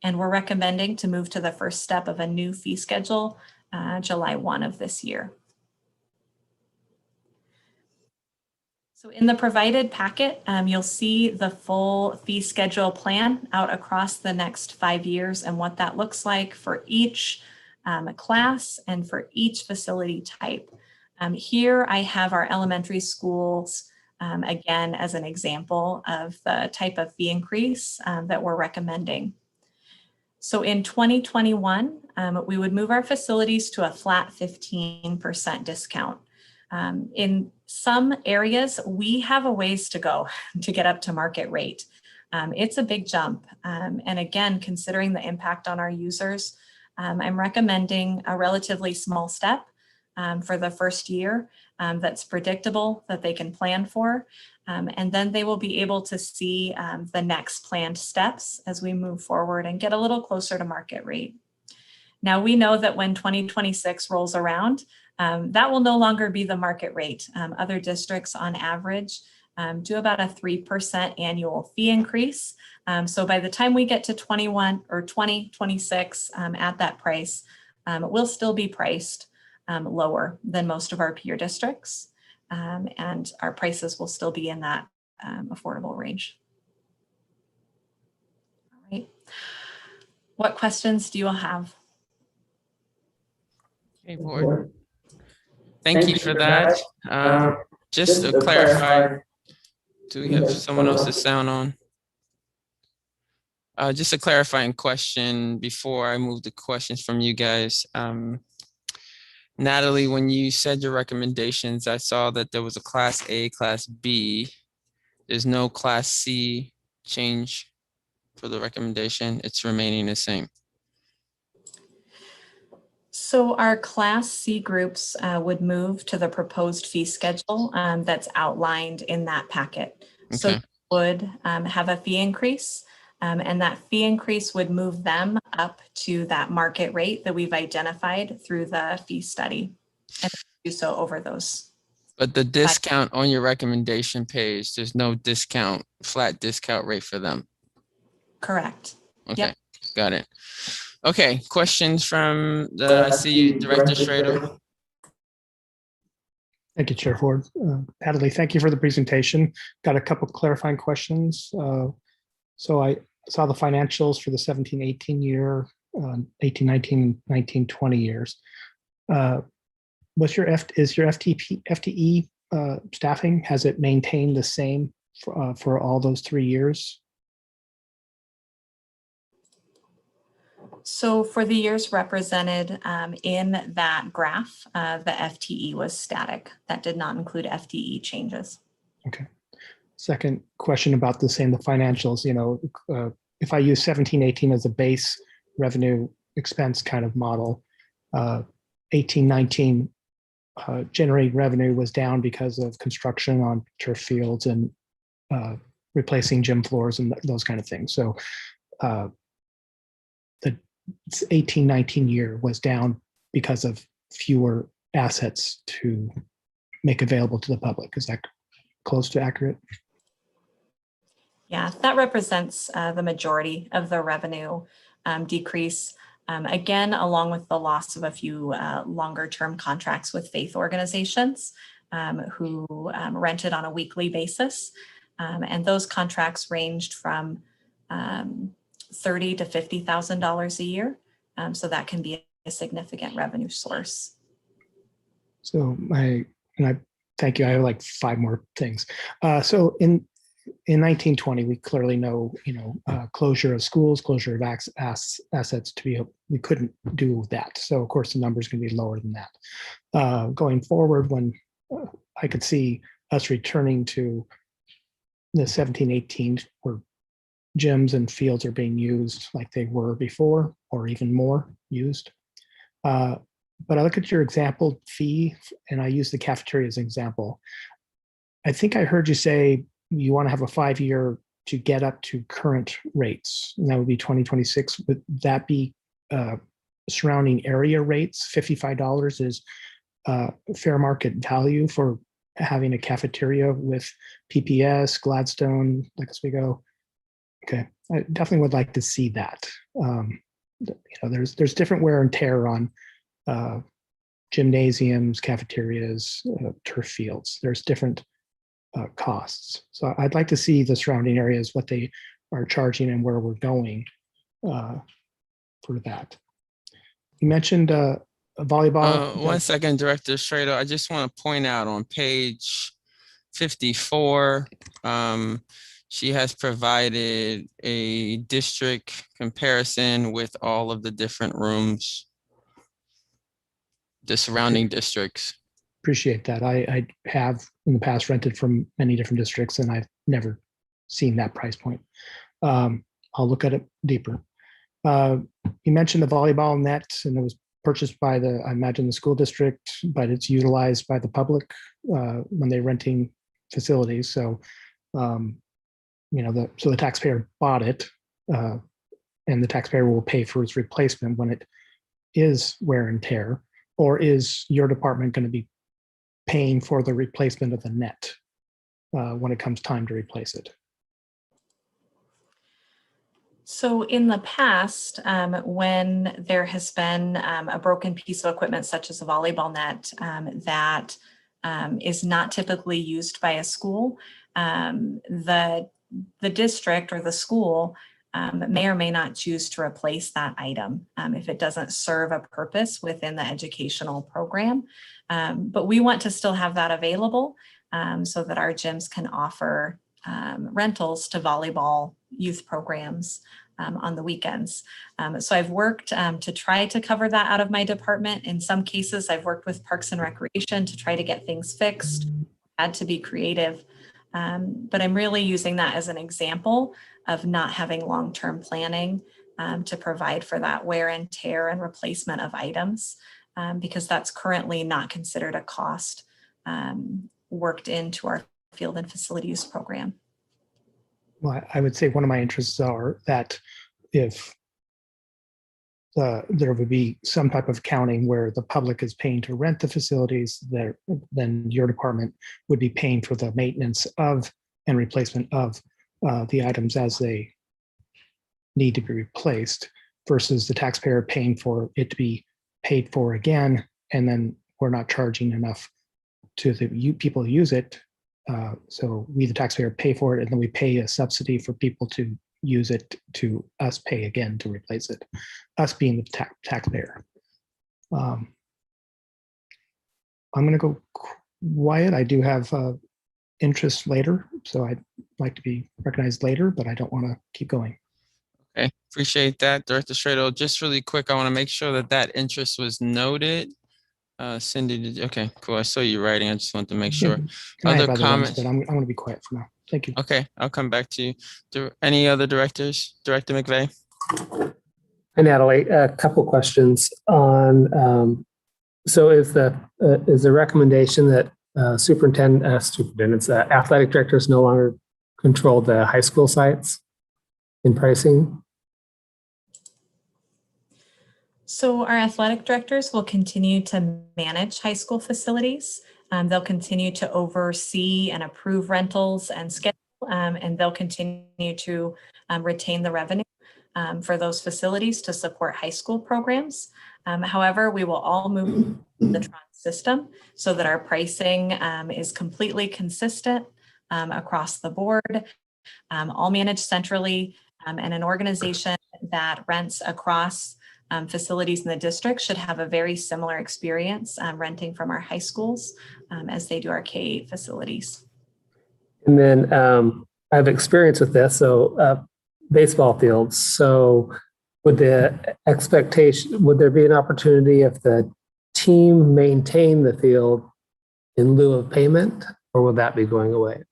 And we're recommending to move to the first step of a new fee schedule July 1 of this year. So in the provided packet, you'll see the full fee schedule plan out across the next 5 years and what that looks like for each class and for each facility type. Here I have our elementary schools, again, as an example of the type of fee increase that we're recommending. So in 2021, we would move our facilities to a flat 15% discount. In some areas, we have a ways to go to get up to market rate. It's a big jump. And again, considering the impact on our users, I'm recommending a relatively small step for the first year that's predictable, that they can plan for. And then they will be able to see the next planned steps as we move forward and get a little closer to market rate. Now we know that when 2026 rolls around, that will no longer be the market rate. Other districts on average do about a 3% annual fee increase. So by the time we get to 2026 at that price, we'll still be priced lower than most of our peer districts. And our prices will still be in that affordable range. All right. What questions do you all have? Okay, board. Thank you for that. Just to clarify, do we have someone else's sound on? Just a clarifying question before I move the questions from you guys. Natalie, when you said your recommendations, I saw that there was a Class A, Class B. There's no Class C change for the recommendation. It's remaining the same. So our Class C groups would move to the proposed fee schedule that's outlined in that packet. Okay. So would have a fee increase, and that fee increase would move them up to that market rate that we've identified through the fee study, and do so over those. But the discount on your recommendation page, there's no discount, flat discount rate for them. Correct. Okay, yep. Got it. Okay, questions from I see you, Director Schrader. Thank you, Chair Ford. Natalie, thank you for the presentation. Got a couple clarifying questions. So I saw the financials for the 17-18 year, 18-19, 19-20 years. Is your FTE staffing, has it maintained the same for all those 3 years? So for the years represented in that graph, the FTE was static. That did not include FTE changes. Okay. Second question about the financials, if I use 17-18 as a base revenue expense kind of model, 18-19 generated revenue was down because of construction on turf fields and replacing gym floors and those kind of things. So the 18-19 year was down because of fewer assets to make available to the public. Is that close to accurate? Yeah, that represents the majority of the revenue decrease. Again, along with the loss of a few longer term contracts with faith organizations who rented on a weekly basis. And those contracts ranged from $30,000 to $50,000 a year. So that can be a significant revenue source. So I thank you. I have like 5 more things. So in 1920, we clearly know, closure of schools, closure of assets we couldn't do that. So of course the number is going to be lower than that. Going forward, when I could see us returning to the 17-18 where gyms and fields are being used like they were before, or even more used. But I look at your example fee, and I use the cafeteria as an example. I think I heard you say you want to have a 5-year to get up to current rates, and that would be 2026. Would that be surrounding area rates? $55 is fair market value for having a cafeteria with PPS, Gladstone, like Oswego. Okay, I definitely would like to see that. There's different wear and tear on gymnasiums, cafeterias, turf fields. There's different costs. So I'd like to see the surrounding areas, what they are charging and where we're going for that. You mentioned volleyball. 1 second, Director Schrader. I just want to point out on page 54, she has provided a district comparison with all of the different rooms, the surrounding districts. Appreciate that. I have in the past rented from many different districts and I've never seen that price point. I'll look at it deeper. You mentioned the volleyball net, and it was purchased by I imagine the school district, but it's utilized by the public when they're renting facilities. So, so the taxpayer bought it, and the taxpayer will pay for its replacement when it is wear and tear. Or is your department going to be paying for the replacement of the net when it comes time to replace it? So in the past, when there has been a broken piece of equipment, such as a volleyball net, that is not typically used by a school, the district or the school may or may not choose to replace that item if it doesn't serve a purpose within the educational program. But we want to still have that available so that our gyms can offer rentals to volleyball youth programs on the weekends. So I've worked to try to cover that out of my department. In some cases, I've worked with Parks and Recreation to try to get things fixed, had to be creative. But I'm really using that as an example of not having long-term planning to provide for that wear and tear and replacement of items, because that's currently not considered a cost worked into our field and facility use program. Well, I would say one of my interests are that if there would be some type of accounting where the public is paying to rent the facilities, then your department would be paying for the maintenance of and replacement of the items as they need to be replaced, versus the taxpayer paying for it to be paid for again, and then we're not charging enough to the people who use it. So we, the taxpayer, pay for it, and then we pay a subsidy for people to use it to us pay again to replace it, us being the taxpayer. I'm going to go quiet. I do have interest later, so I'd like to be recognized later, but I don't want to keep going. Okay, appreciate that, Director Schrader. Just really quick, I want to make sure that interest was noted. Cindy, okay, cool. I saw you writing. I just want to make sure. Other comments, but I'm going to be quiet for now. Thank you. Okay, I'll come back to you. Any other directors? Director McVeigh? Hi, Natalie. A couple questions on. So is the recommendation that superintendents, athletic directors no longer control the high school sites in pricing? So our athletic directors will continue to manage high school facilities. They'll continue to oversee and approve rentals and schedule, and they'll continue to retain the revenue for those facilities to support high school programs. However, we will all move to the Tron system so that our pricing is completely consistent across the board, all managed centrally, and an organization that rents across facilities in the district should have a very similar experience renting from our high schools as they do our K-8 facilities. And then I have experience with this, so baseball fields. So would there be an opportunity if the team maintained the field in lieu of payment, or will that be going away?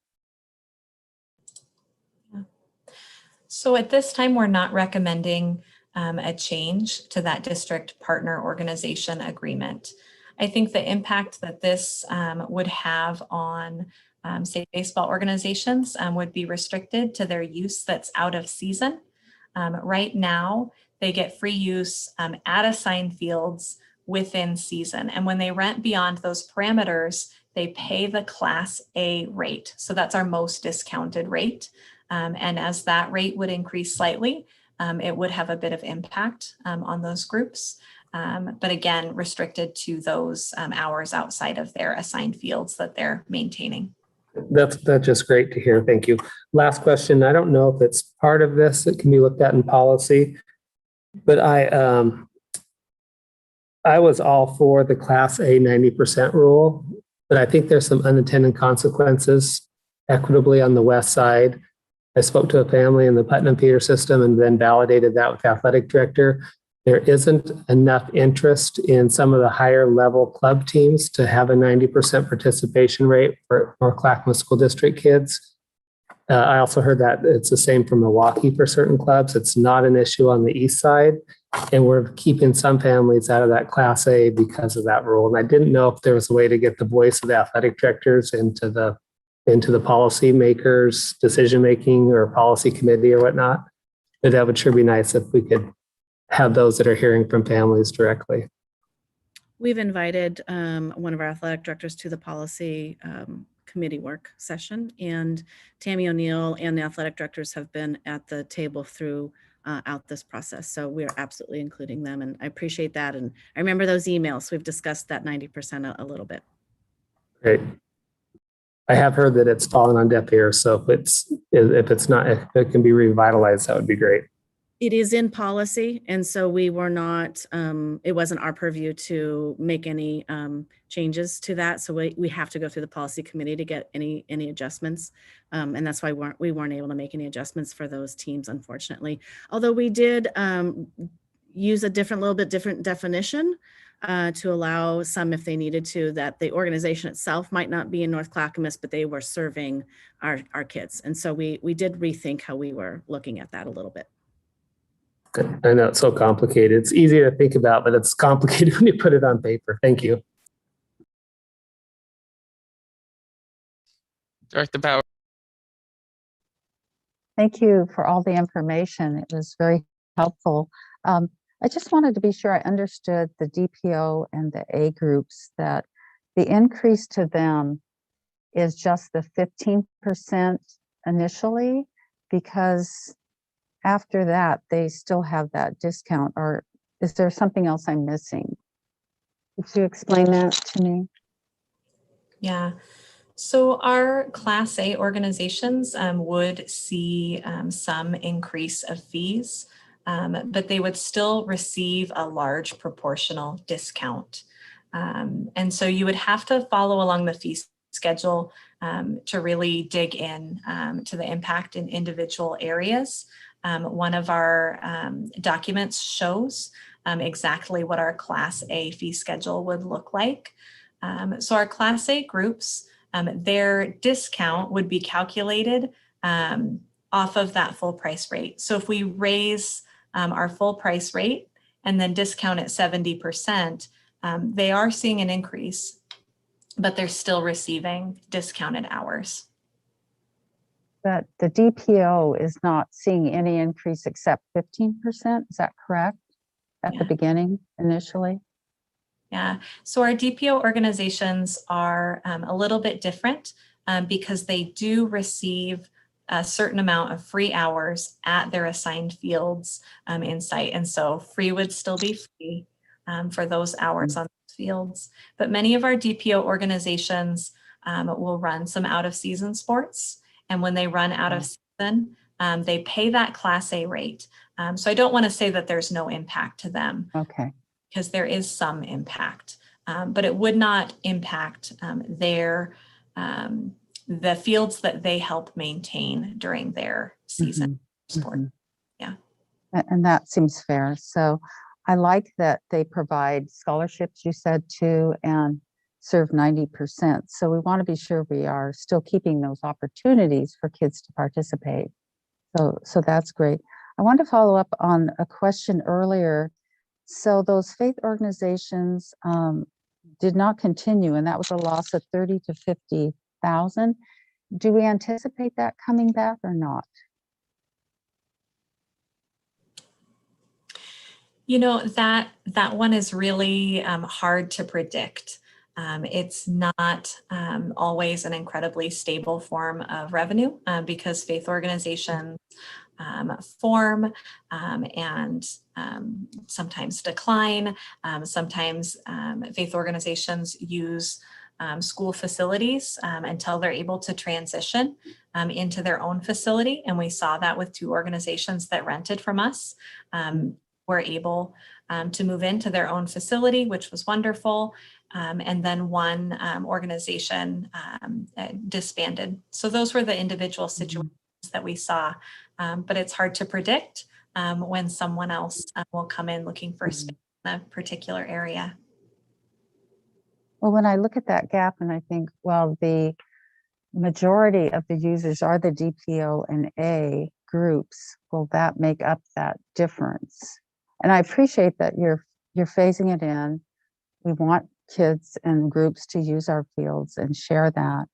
So at this time, we're not recommending a change to that district partner organization agreement. I think the impact that this would have on, say, baseball organizations would be restricted to their use that's out of season. Right now, they get free use at assigned fields within season. And when they rent beyond those parameters, they pay the Class A rate. So that's our most discounted rate. And as that rate would increase slightly, it would have a bit of impact on those groups. But again, restricted to those hours outside of their assigned fields that they're maintaining. That's just great to hear. Thank you. Last question. I don't know if it's part of this that can be looked at in policy, but I was all for the Class A 90% rule, but I think there's some unintended consequences equitably on the west side. I spoke to a family in the Putnam-Peter system and then validated that with the athletic director. There isn't enough interest in some of the higher level club teams to have a 90% participation rate for Clackamas School District kids. I also heard that it's the same for Milwaukee for certain clubs. It's not an issue on the east side. And we're keeping some families out of that Class A because of that rule. And I didn't know if there was a way to get the voice of the athletic directors into the policy makers' decision-making or policy committee or whatnot. But that would sure be nice if we could have those that are hearing from families directly. We've invited one of our athletic directors to the policy committee work session, and Tammy O'Neill and the athletic directors have been at the table throughout this process. So we are absolutely including them, and I appreciate that. And I remember those emails. We've discussed that 90% a little bit. Great. I have heard that it's fallen on deaf ears. So if it can be revitalized, that would be great. It is in policy, and so we were not, it wasn't our purview to make any changes to that. So we have to go through the policy committee to get any adjustments. And that's why we weren't able to make any adjustments for those teams, unfortunately. Although we did use a little bit different definition to allow some, if they needed to, that the organization itself might not be in North Clackamas, but they were serving our kids. And so we did rethink how we were looking at that a little bit. I know it's so complicated. It's easy to think about, but it's complicated when you put it on paper. Thank you. Director Bauer. Thank you for all the information. It was very helpful. I just wanted to be sure I understood the DPO and the A groups, that the increase to them is just the 15% initially, because after that, they still have that discount, or is there something else I'm missing? Could you explain that to me? Yeah. So our Class A organizations would see some increase of fees, but they would still receive a large proportional discount. And so you would have to follow along the fee schedule to really dig in to the impact in individual areas. One of our documents shows exactly what our Class A fee schedule would look like. So our Class A groups, their discount would be calculated off of that full price rate. So if we raise our full price rate and then discount at 70%, they are seeing an increase, but they're still receiving discounted hours. But the DPO is not seeing any increase except 15%. Is that correct? At the beginning, initially? Yeah, so our DPO organizations are a little bit different because they do receive a certain amount of free hours at their assigned fields in site. And so free would still be free for those hours on those fields. But many of our DPO organizations will run some out of season sports. And when they run out of season, they pay that Class A rate. So I don't want to say that there's no impact to them. Okay. Because there is some impact, but it would not impact the fields that they help maintain during their season sport. Yeah. And that seems fair. So I like that they provide scholarships, you said, too, and serve 90%. So we want to be sure we are still keeping those opportunities for kids to participate. So that's great. I want to follow up on a question earlier. So those faith organizations did not continue, and that was a loss of 30 to 50,000. Do we anticipate that coming back or not? You know, that one is really hard to predict. It's not always an incredibly stable form of revenue because faith organizations form and sometimes decline. Sometimes faith organizations use school facilities until they're able to transition into their own facility. And we saw that with 2 organizations that rented from us, were able to move into their own facility, which was wonderful. And then one organization disbanded. So those were the individual situations that we saw. But it's hard to predict when someone else will come in looking for space in a particular area. Well, when I look at that gap and I think, well, the majority of the users are the DPO and A groups, will that make up that difference? And I appreciate that you're phasing it in. We want kids and groups to use our fields and share that.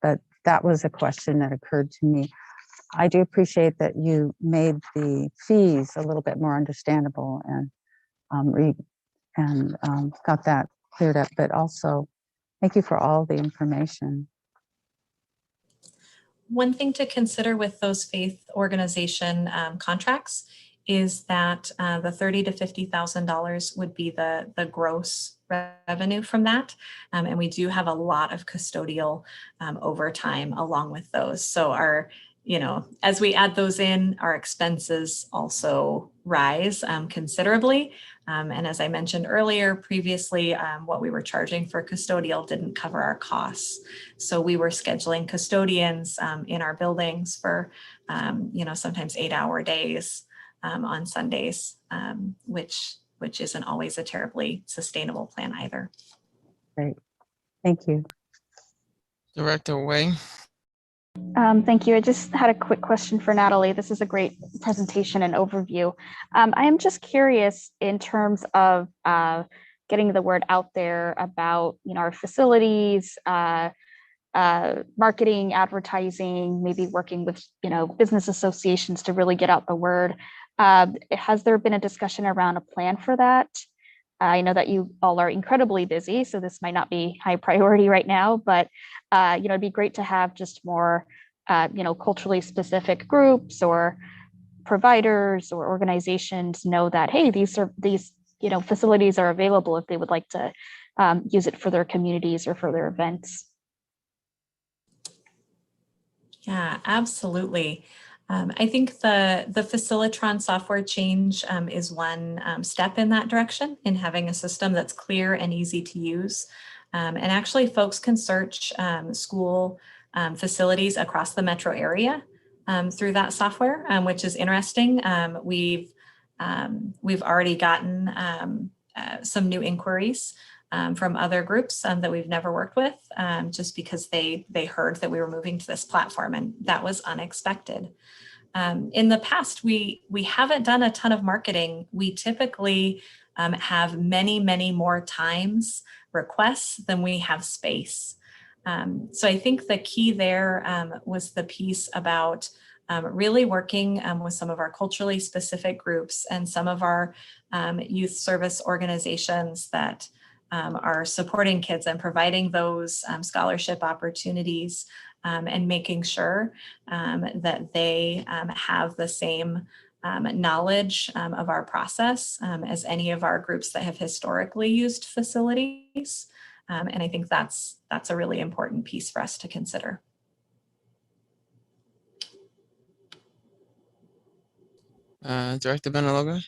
But that was a question that occurred to me. I do appreciate that you made the fees a little bit more understandable and got that cleared up, but also thank you for all the information. One thing to consider with those faith organization contracts is that the $30,000 to $50,000 would be the gross revenue from that. And we do have a lot of custodial overtime along with those. So as we add those in, our expenses also rise considerably. And as I mentioned earlier, previously, what we were charging for custodial didn't cover our costs. So we were scheduling custodians in our buildings for, sometimes 8-hour days on Sundays, which isn't always a terribly sustainable plan either. Great, thank you. Director Wei. Thank you. I just had a quick question for Natalie. This is a great presentation and overview. I am just curious in terms of getting the word out there about our facilities, marketing, advertising, maybe working with business associations to really get out the word. Has there been a discussion around a plan for that? I know that you all are incredibly busy, so this might not be high priority right now, but it'd be great to have just more, culturally specific groups or providers or organizations know that, hey, these facilities are available if they would like to use it for their communities or for their events. Yeah, absolutely. I think the Facilitron software change is one step in that direction, in having a system that's clear and easy to use. And actually, folks can search school facilities across the metro area through that software, which is interesting. We've already gotten some new inquiries from other groups that we've never worked with, just because they heard that we were moving to this platform, and that was unexpected. In the past, we haven't done a ton of marketing. We typically have many, many more times requests than we have space. So I think the key there was the piece about really working with some of our culturally specific groups and some of our youth service organizations that are supporting kids and providing those scholarship opportunities, and making sure that they have the same knowledge of our process as any of our groups that have historically used facilities. And I think that's a really important piece for us to consider. Director Benaloga.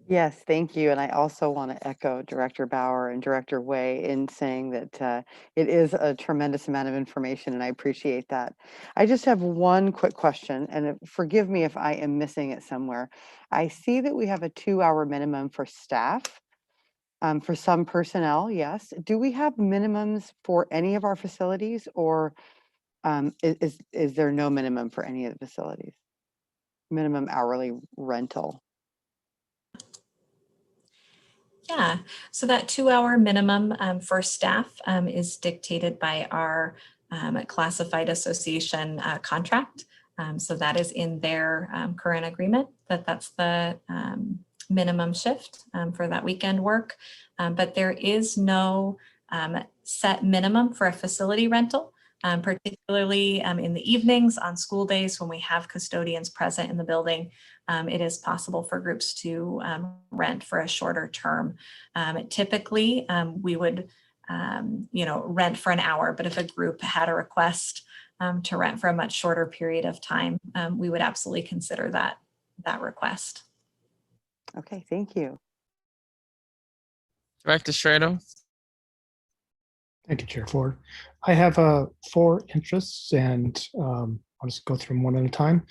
Yes, thank you. And I also want to echo Director Bauer and Director Wei in saying that it is a tremendous amount of information, and I appreciate that. I just have one quick question, and forgive me if I am missing it somewhere. I see that we have a 2-hour minimum for staff. For some personnel, yes. Do we have minimums for any of our facilities, or is there no minimum for any of the facilities? Minimum hourly rental. Yeah, so that 2-hour minimum for staff is dictated by our classified association contract. So that is in their current agreement, that's the minimum shift for that weekend work, but there is no set minimum for a facility rental. Particularly in the evenings on school days when we have custodians present in the building, it is possible for groups to rent for a shorter term. Typically, we would rent for an hour, but if a group had a request to rent for a much shorter period of time, we would absolutely consider that request. Okay, thank you. Director Strado. Thank you, Chair Ford. I have 4 interests, and I'll just go through them one at a time.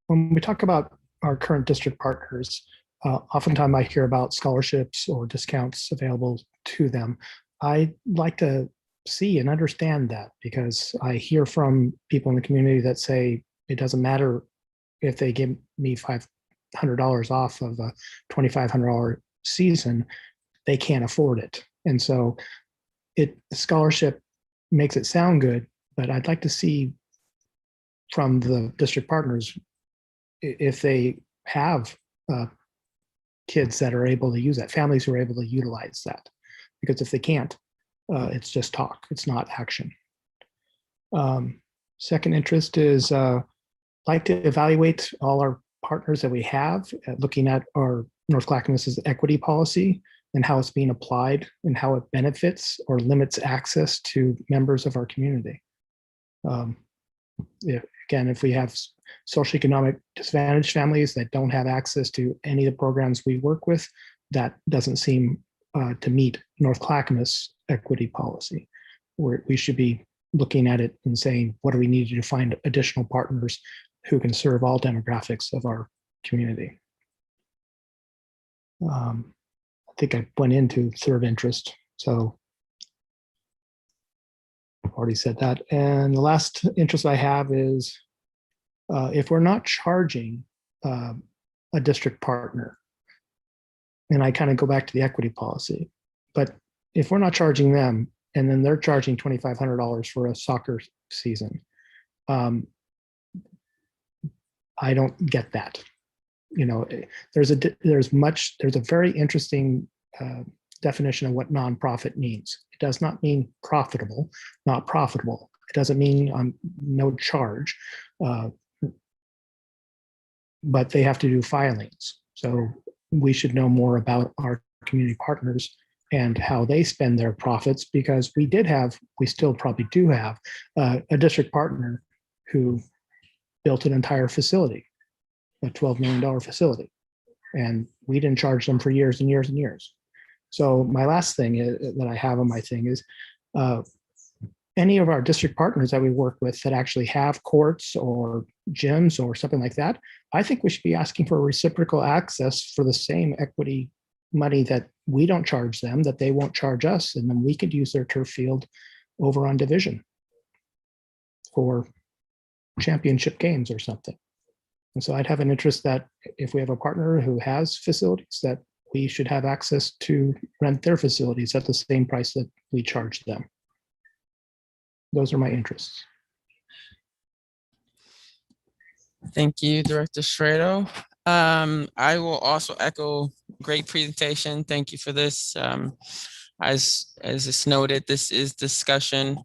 When we talk about our current district partners, oftentimes I hear about scholarships or discounts available to them. I'd like to see and understand that, because I hear from people in the community that say it doesn't matter if they give me $500 off of a $2,500 season, they can't afford it. And so scholarship makes it sound good, but I'd like to see from the district partners if they have kids that are able to use that, families who are able to utilize that. Because if they can't, it's just talk, it's not action. Second interest is like to evaluate all our partners that we have, looking at our North Clackamas' equity policy and how it's being applied and how it benefits or limits access to members of our community. If we have socioeconomic disadvantaged families that don't have access to any of the programs we work with, that doesn't seem to meet North Clackamas equity policy. We should be looking at it and saying, what do we need to find additional partners who can serve all demographics of our community? I think I went into third interest, so I've already said that. And the last interest I have is if we're not charging a district partner, and I kind of go back to the equity policy, but if we're not charging them and then they're charging $2,500 for a soccer season, I don't get that. There's a very interesting definition of what nonprofit means. It does not mean profitable, not profitable. It doesn't mean no charge, but they have to do filings. So we should know more about our community partners and how they spend their profits, because we still probably do have a district partner who built an entire facility, a $12 million facility, and we didn't charge them for years and years and years. So my last thing that I have on my thing is any of our district partners that we work with that actually have courts or gyms or something like that, I think we should be asking for reciprocal access for the same equity money that we don't charge them, that they won't charge us, and then we could use their turf field over on Division for championship games or something. And so I'd have an interest that if we have a partner who has facilities, that we should have access to rent their facilities at the same price that we charge them. Those are my interests. Thank you, Director Strado. I will also echo great presentation. Thank you for this. As it's noted, this is discussion.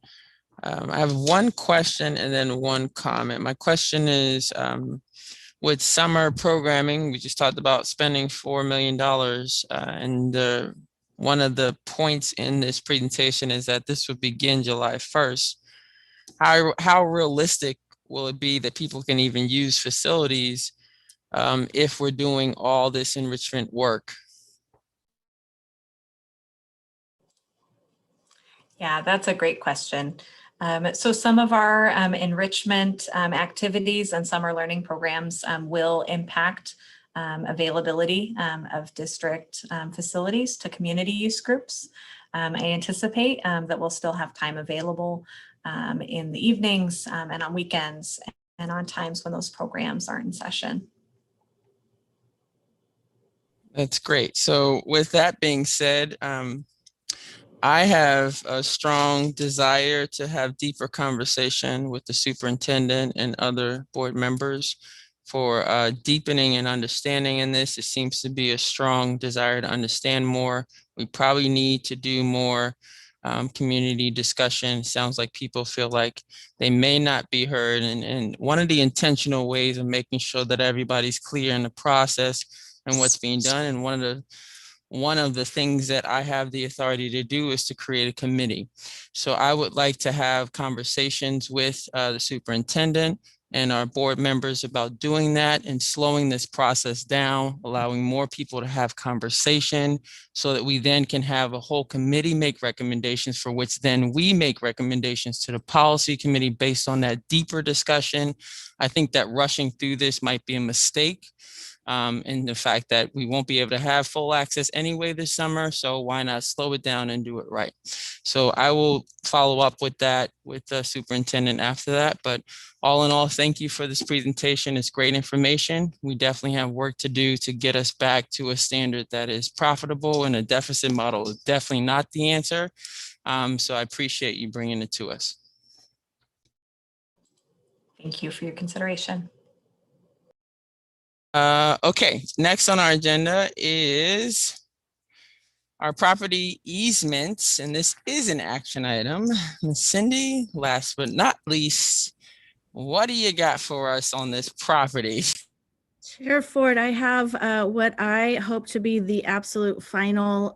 I have one question and then one comment. My question is, with summer programming, we just talked about spending $4 million, and one of the points in this presentation is that this would begin July 1st. How realistic will it be that people can even use facilities if we're doing all this enrichment work? Yeah, that's a great question. So some of our enrichment activities and summer learning programs will impact availability of district facilities to community use groups. I anticipate that we'll still have time available in the evenings and on weekends and on times when those programs aren't in session. That's great. So with that being said, I have a strong desire to have deeper conversation with the superintendent and other board members for deepening and understanding in this. It seems to be a strong desire to understand more. We probably need to do more community discussion. Sounds like people feel like they may not be heard. And one of the intentional ways of making sure that everybody's clear in the process and what's being done, and one of the things that I have the authority to do is to create a committee. So I would like to have conversations with the superintendent and our board members about doing that and slowing this process down, allowing more people to have conversation so that we then can have a whole committee make recommendations, for which then we make recommendations to the policy committee based on that deeper discussion. I think that rushing through this might be a mistake. And the fact that we won't be able to have full access anyway this summer, so why not slow it down and do it right? So I will follow up with that with the superintendent after that, but all in all, thank you for this presentation. It's great information. We definitely have work to do to get us back to a standard that is profitable, and a deficit model is definitely not the answer. So I appreciate you bringing it to us. Thank you for your consideration. Okay, next on our agenda is our property easements, and this is an action item. Ms. Cindy, last but not least, what do you got for us on this property? Chair Ford, I have what I hope to be the absolute final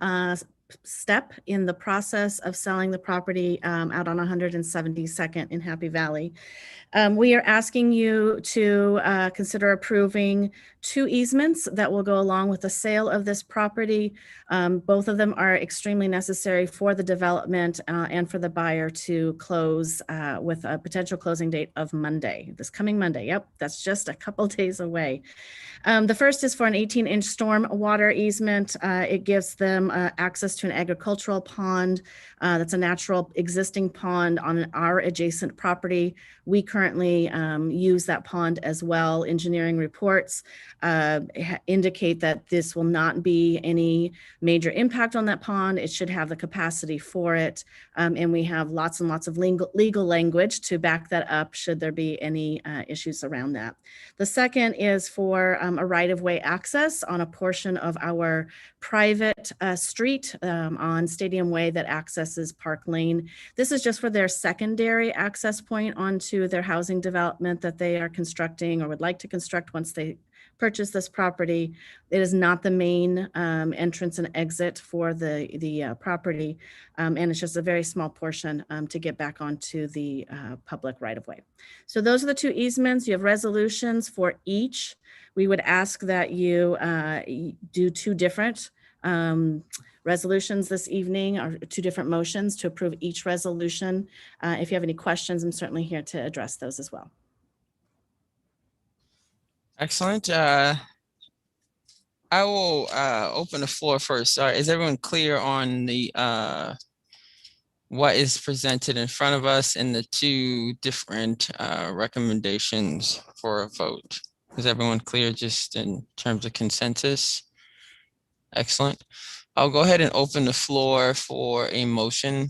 step in the process of selling the property out on 172nd in Happy Valley. We are asking you to consider approving 2 easements that will go along with the sale of this property. Both of them are extremely necessary for the development and for the buyer to close with a potential closing date of Monday, this coming Monday. Yep, that's just a couple days away. The first is for an 18-inch storm water easement. It gives them access to an agricultural pond. That's a natural existing pond on our adjacent property. We currently use that pond as well. Engineering reports indicate that this will not be any major impact on that pond. It should have the capacity for it. And we have lots and lots of legal language to back that up should there be any issues around that. The second is for a right-of-way access on a portion of our private street on Stadium Way that accesses Park Lane. This is just for their secondary access point onto their housing development that they are constructing or would like to construct once they purchase this property. It is not the main entrance and exit for the property, and it's just a very small portion to get back onto the public right-of-way. So those are the 2 easements. You have resolutions for each. We would ask that you do 2 different resolutions this evening, or 2 different motions to approve each resolution. If you have any questions, I'm certainly here to address those as well. Excellent. I will open the floor first. Is everyone clear on the what is presented in front of us and the 2 different recommendations for a vote? Is everyone clear just in terms of consensus? Excellent. I'll go ahead and open the floor for a motion.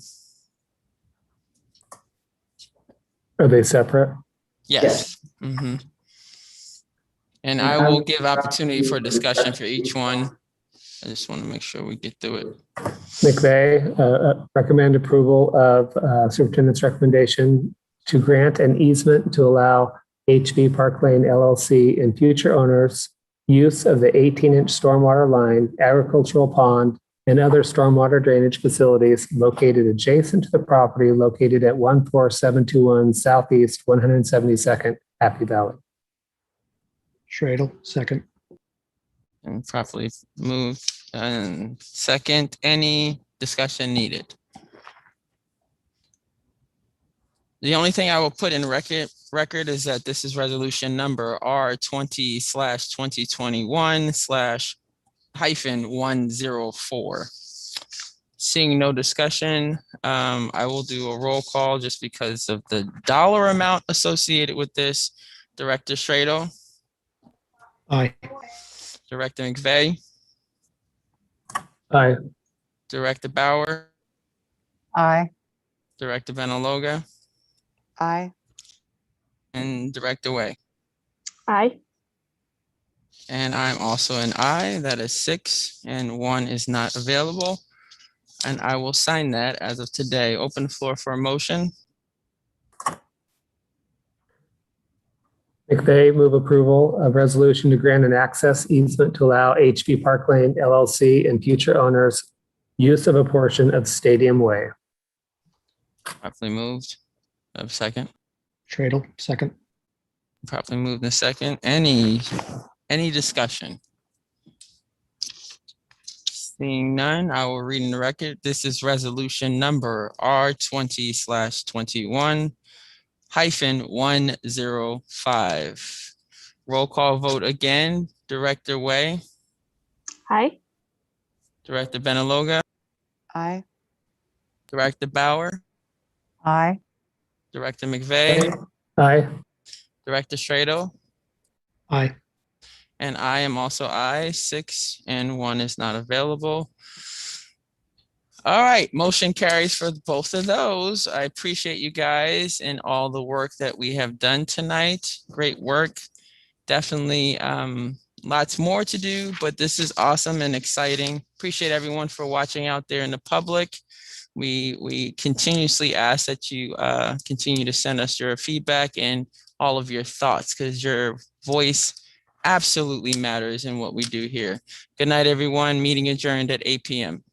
Are they separate? Yes. Mm-hmm. And I will give opportunity for discussion for each one. I just want to make sure we get through it. McVeigh, recommend approval of superintendent's recommendation to grant an easement to allow HV Park Lane LLC and future owners use of the 18-inch stormwater line, agricultural pond, and other stormwater drainage facilities located adjacent to the property located at 14721 Southeast 172nd, Happy Valley. Schradel, second. And properly moved and second. Any discussion needed? The only thing I will put in record is that this is resolution number R20/2021/-104. Seeing no discussion, I will do a roll call just because of the dollar amount associated with this. Director Schradel. Aye. Director McVeigh. Aye. Director Bauer. Aye. Director Benaloga. Aye. And Director Way. Aye. And I'm also an aye. That is 6 and 1 is not available. And I will sign that as of today. Open floor for a motion. McVeigh, move approval of resolution to grant an access easement to allow HB Park Lane LLC and future owners use of a portion of Stadium Way. Properly moved. I have a second. Tradle, second. Properly moved in a second. Any discussion? Seeing none, I will read in the record. This is resolution number R20/21-105. Roll call vote again. Director Way, Aye. Director Benaloga, Aye. Director Bauer, Aye. Director McVeigh, Aye. Director Strado, Aye. and I am also aye. 6 and 1 is not available. All right, motion carries for both of those. I appreciate you guys and all the work that we have done tonight. Great work. Definitely lots more to do, but this is awesome and exciting. Appreciate everyone for watching out there in the public. We continuously ask that you continue to send us your feedback and all of your thoughts, because your voice absolutely matters in what we do here. Good night, everyone. Meeting adjourned at 8 p.m.